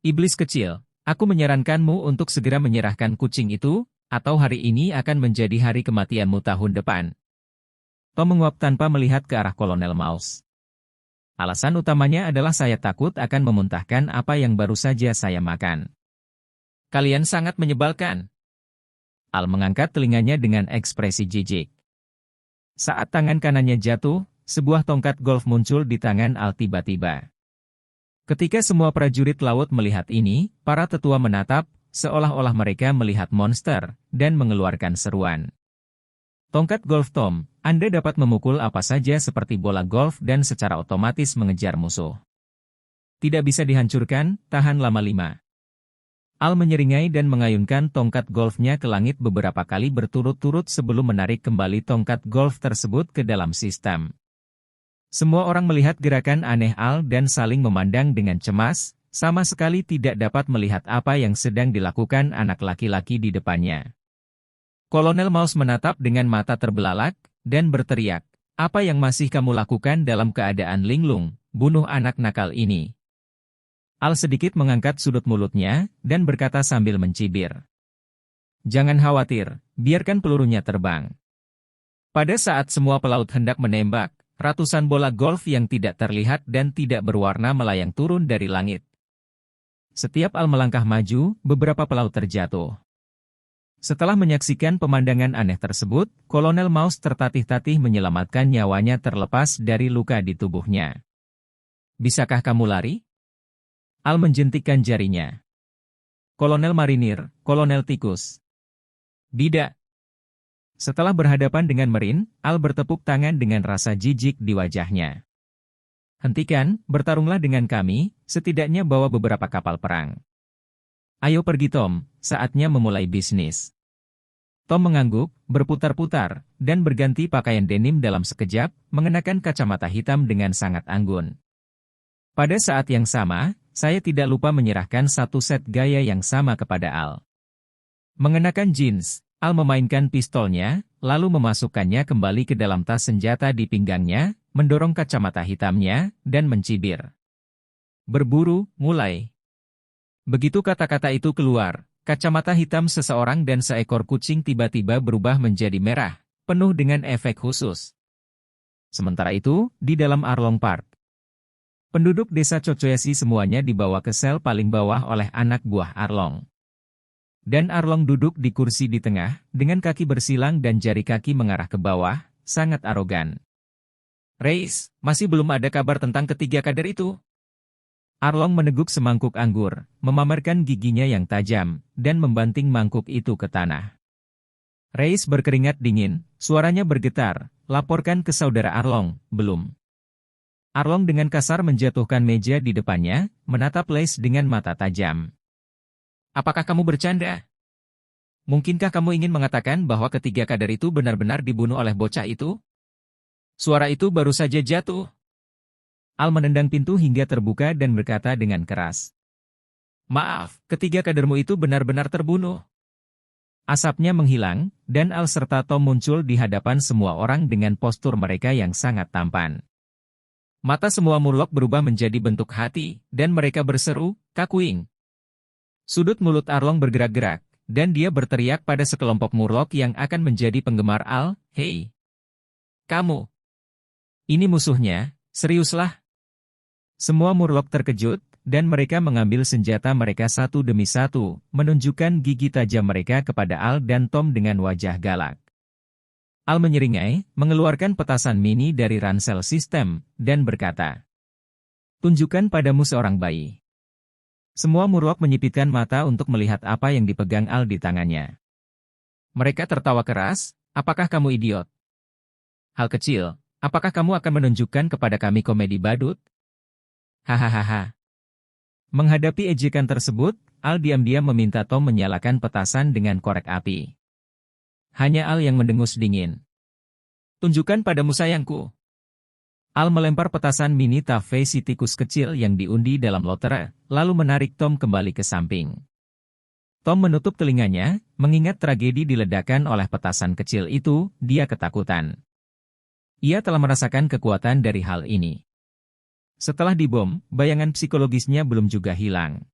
"Iblis kecil, aku menyarankanmu untuk segera menyerahkan kucing itu, atau hari ini akan menjadi hari kematianmu tahun depan." Tom menguap tanpa melihat ke arah Kolonel Mouse. "Alasan utamanya adalah saya takut akan memuntahkan apa yang baru saja saya makan." "Kalian sangat menyebalkan." Al mengangkat telinganya dengan ekspresi jijik. Saat tangan kanannya jatuh, sebuah tongkat golf muncul di tangan Al tiba-tiba. Ketika semua prajurit laut melihat ini, para tetua menatap, seolah-olah mereka melihat monster, dan mengeluarkan seruan. "Tongkat golf Tom, Anda dapat memukul apa saja seperti bola golf dan secara otomatis mengejar musuh. Tidak bisa dihancurkan, tahan lama 5." Al menyeringai dan mengayunkan tongkat golfnya ke langit beberapa kali berturut-turut sebelum menarik kembali tongkat golf tersebut ke dalam sistem. Semua orang melihat gerakan aneh Al dan saling memandang dengan cemas, sama sekali tidak dapat melihat apa yang sedang dilakukan anak laki-laki di depannya. Kolonel Mouse menatap dengan mata terbelalak, dan berteriak, "Apa yang masih kamu lakukan dalam keadaan linglung, bunuh anak nakal ini?" Al sedikit mengangkat sudut mulutnya, dan berkata sambil mencibir, "Jangan khawatir, biarkan pelurunya terbang." Pada saat semua pelaut hendak menembak, ratusan bola golf yang tidak terlihat dan tidak berwarna melayang turun dari langit. Setiap Al melangkah maju, beberapa pelaut terjatuh. Setelah menyaksikan pemandangan aneh tersebut, Kolonel Mouse tertatih-tatih menyelamatkan nyawanya terlepas dari luka di tubuhnya. "Bisakah kamu lari?" Al menjentikkan jarinya. "Kolonel Marinir, Kolonel Tikus." "Tidak." Setelah berhadapan dengan Merin, Al bertepuk tangan dengan rasa jijik di wajahnya. "Hentikan, bertarunglah dengan kami, setidaknya bawa beberapa kapal perang." "Ayo pergi Tom, saatnya memulai bisnis." Tom mengangguk, berputar-putar, dan berganti pakaian denim dalam sekejap, mengenakan kacamata hitam dengan sangat anggun. Pada saat yang sama, saya tidak lupa menyerahkan satu set gaya yang sama kepada Al. Mengenakan jeans, Al memainkan pistolnya, lalu memasukkannya kembali ke dalam tas senjata di pinggangnya, mendorong kacamata hitamnya, dan mencibir. "Berburu, mulai." Begitu kata-kata itu keluar, kacamata hitam seseorang dan seekor kucing tiba-tiba berubah menjadi merah, penuh dengan efek khusus. Sementara itu, di dalam Arlong Park, penduduk desa Cocoyasi semuanya dibawa ke sel paling bawah oleh anak buah Arlong. Dan Arlong duduk di kursi di tengah, dengan kaki bersilang dan jari kaki mengarah ke bawah, sangat arogan. "Reis, masih belum ada kabar tentang ketiga kader itu?" Arlong meneguk semangkuk anggur, memamerkan giginya yang tajam, dan membanting mangkuk itu ke tanah. Reis berkeringat dingin, suaranya bergetar, "Laporkan ke saudara Arlong, belum." Arlong dengan kasar menjatuhkan meja di depannya, menatap Lace dengan mata tajam. Apakah kamu bercanda? Mungkinkah kamu ingin mengatakan bahwa ketiga kader itu benar-benar dibunuh oleh bocah itu? Suara itu baru saja jatuh. Al menendang pintu hingga terbuka dan berkata dengan keras. Maaf, ketiga kadermu itu benar-benar terbunuh. Asapnya menghilang, dan Al serta Tom muncul di hadapan semua orang dengan postur mereka yang sangat tampan. Mata semua Murloc berubah menjadi bentuk hati, dan mereka berseru, Kakuing. Sudut mulut Arlong bergerak-gerak, dan dia berteriak pada sekelompok Murloc yang akan menjadi penggemar Al, Hei! Kamu! Ini musuhnya, seriuslah! Semua Murloc terkejut, dan mereka mengambil senjata mereka satu demi satu, menunjukkan gigi tajam mereka kepada Al dan Tom dengan wajah galak. Al menyeringai, mengeluarkan petasan mini dari ransel sistem, dan berkata, tunjukkan padamu seorang bayi. Semua Murloc menyipitkan mata untuk melihat apa yang dipegang Al di tangannya. Mereka tertawa keras, apakah kamu idiot? Hal kecil, apakah kamu akan menunjukkan kepada kami komedi badut? Hahaha. Menghadapi ejekan tersebut, Al diam-diam meminta Tom menyalakan petasan dengan korek api. Hanya Al yang mendengus dingin. Tunjukkan padamu sayangku. Al melempar petasan mini tafe si tikus kecil yang diundi dalam lotre, lalu menarik Tom kembali ke samping. Tom menutup telinganya, mengingat tragedi diledakkan oleh petasan kecil itu, dia ketakutan. Ia telah merasakan kekuatan dari hal ini. Setelah dibom, bayangan psikologisnya belum juga hilang.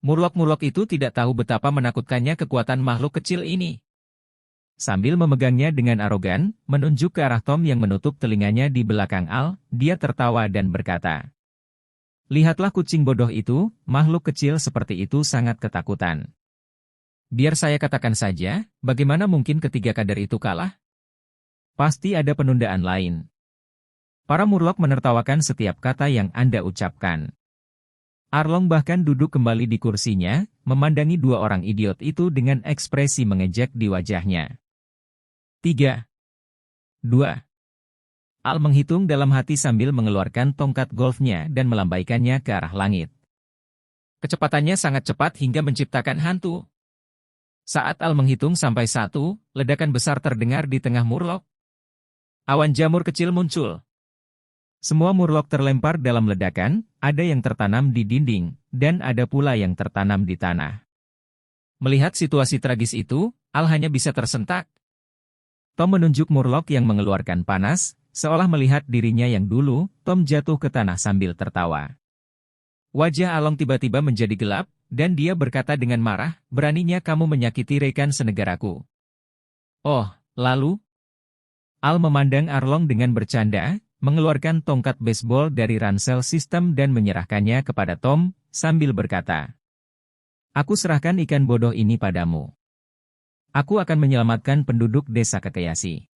Murloc-Murloc itu tidak tahu betapa menakutkannya kekuatan makhluk kecil ini. Sambil memegangnya dengan arogan, menunjuk ke arah Tom yang menutup telinganya di belakang Al, dia tertawa dan berkata, lihatlah kucing bodoh itu, makhluk kecil seperti itu sangat ketakutan. Biar saya katakan saja, bagaimana mungkin ketiga kader itu kalah? Pasti ada penundaan lain. Para Murloc menertawakan setiap kata yang Anda ucapkan. Arlong bahkan duduk kembali di kursinya, memandangi dua orang idiot itu dengan ekspresi mengejek di wajahnya. 3, 2. Al menghitung dalam hati sambil mengeluarkan tongkat golfnya dan melambaikannya ke arah langit. Kecepatannya sangat cepat hingga menciptakan hantu. Saat Al menghitung sampai 1, ledakan besar terdengar di tengah Murloc. Awan jamur kecil muncul. Semua Murloc terlempar dalam ledakan, ada yang tertanam di dinding, dan ada pula yang tertanam di tanah. Melihat situasi tragis itu, Al hanya bisa tersentak. Tom menunjuk Murloc yang mengeluarkan panas, seolah melihat dirinya yang dulu, Tom jatuh ke tanah sambil tertawa. Wajah Along tiba-tiba menjadi gelap, dan dia berkata dengan marah, beraninya kamu menyakiti rekan senegaraku. Oh, lalu? Al memandang Arlong dengan bercanda, mengeluarkan tongkat baseball dari ransel sistem dan menyerahkannya kepada Tom, sambil berkata, aku serahkan ikan bodoh ini padamu. Aku akan menyelamatkan penduduk desa Kekayasi.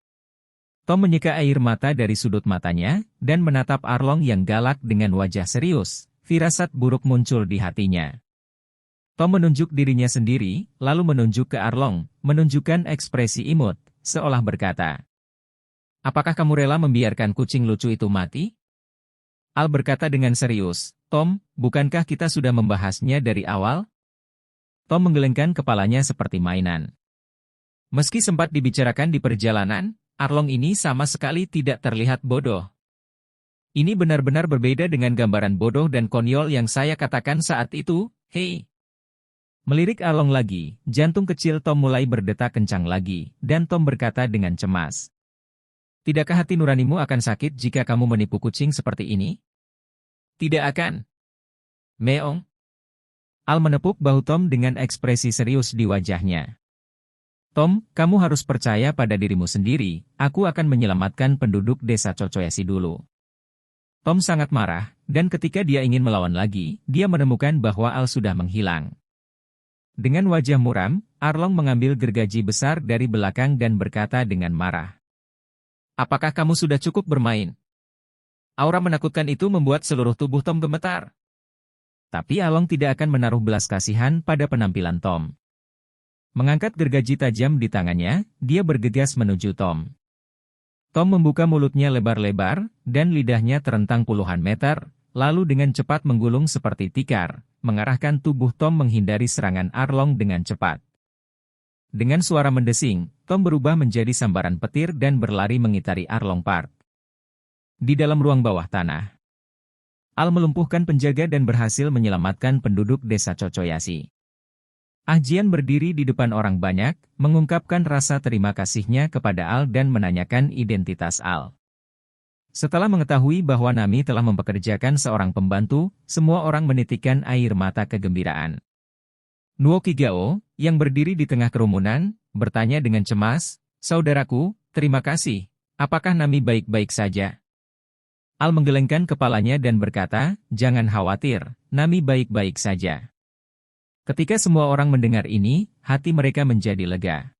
Tom menyeka air mata dari sudut matanya, dan menatap Arlong yang galak dengan wajah serius, firasat buruk muncul di hatinya. Tom menunjuk dirinya sendiri, lalu menunjuk ke Arlong, menunjukkan ekspresi imut, seolah berkata, apakah kamu rela membiarkan kucing lucu itu mati? Al berkata dengan serius, Tom, bukankah kita sudah membahasnya dari awal? Tom menggelengkan kepalanya seperti mainan. Meski sempat dibicarakan di perjalanan, Arlong ini sama sekali tidak terlihat bodoh. Ini benar-benar berbeda dengan gambaran bodoh dan konyol yang saya katakan saat itu, hei. Melirik Arlong lagi, jantung kecil Tom mulai berdetak kencang lagi, dan Tom berkata dengan cemas. Tidakkah hati nuranimu akan sakit jika kamu menipu kucing seperti ini? Tidak akan. Meong. Al menepuk bahu Tom dengan ekspresi serius di wajahnya. Tom, kamu harus percaya pada dirimu sendiri, aku akan menyelamatkan penduduk desa Cocoyasi dulu. Tom sangat marah, dan ketika dia ingin melawan lagi, dia menemukan bahwa Al sudah menghilang. Dengan wajah muram, Arlong mengambil gergaji besar dari belakang dan berkata dengan marah. Apakah kamu sudah cukup bermain? Aura menakutkan itu membuat seluruh tubuh Tom gemetar. Tapi Arlong tidak akan menaruh belas kasihan pada penampilan Tom. Mengangkat gergaji tajam di tangannya, dia bergegas menuju Tom. Tom membuka mulutnya lebar-lebar, dan lidahnya terentang puluhan meter, lalu dengan cepat menggulung seperti tikar, mengarahkan tubuh Tom menghindari serangan Arlong dengan cepat. Dengan suara mendesing, Tom berubah menjadi sambaran petir dan berlari mengitari Arlong Park. Di dalam ruang bawah tanah, Al melumpuhkan penjaga dan berhasil menyelamatkan penduduk desa Cocoyasi. Ah Jian berdiri di depan orang banyak, mengungkapkan rasa terima kasihnya kepada Al dan menanyakan identitas Al. Setelah mengetahui bahwa Nami telah mempekerjakan seorang pembantu, semua orang menitikkan air mata kegembiraan. Nuo Qigao, yang berdiri di tengah kerumunan, bertanya dengan cemas, "Saudaraku, terima kasih. Apakah Nami baik-baik saja?" Al menggelengkan kepalanya dan berkata, "Jangan khawatir, Nami baik-baik saja." Ketika semua orang mendengar ini, hati mereka menjadi lega.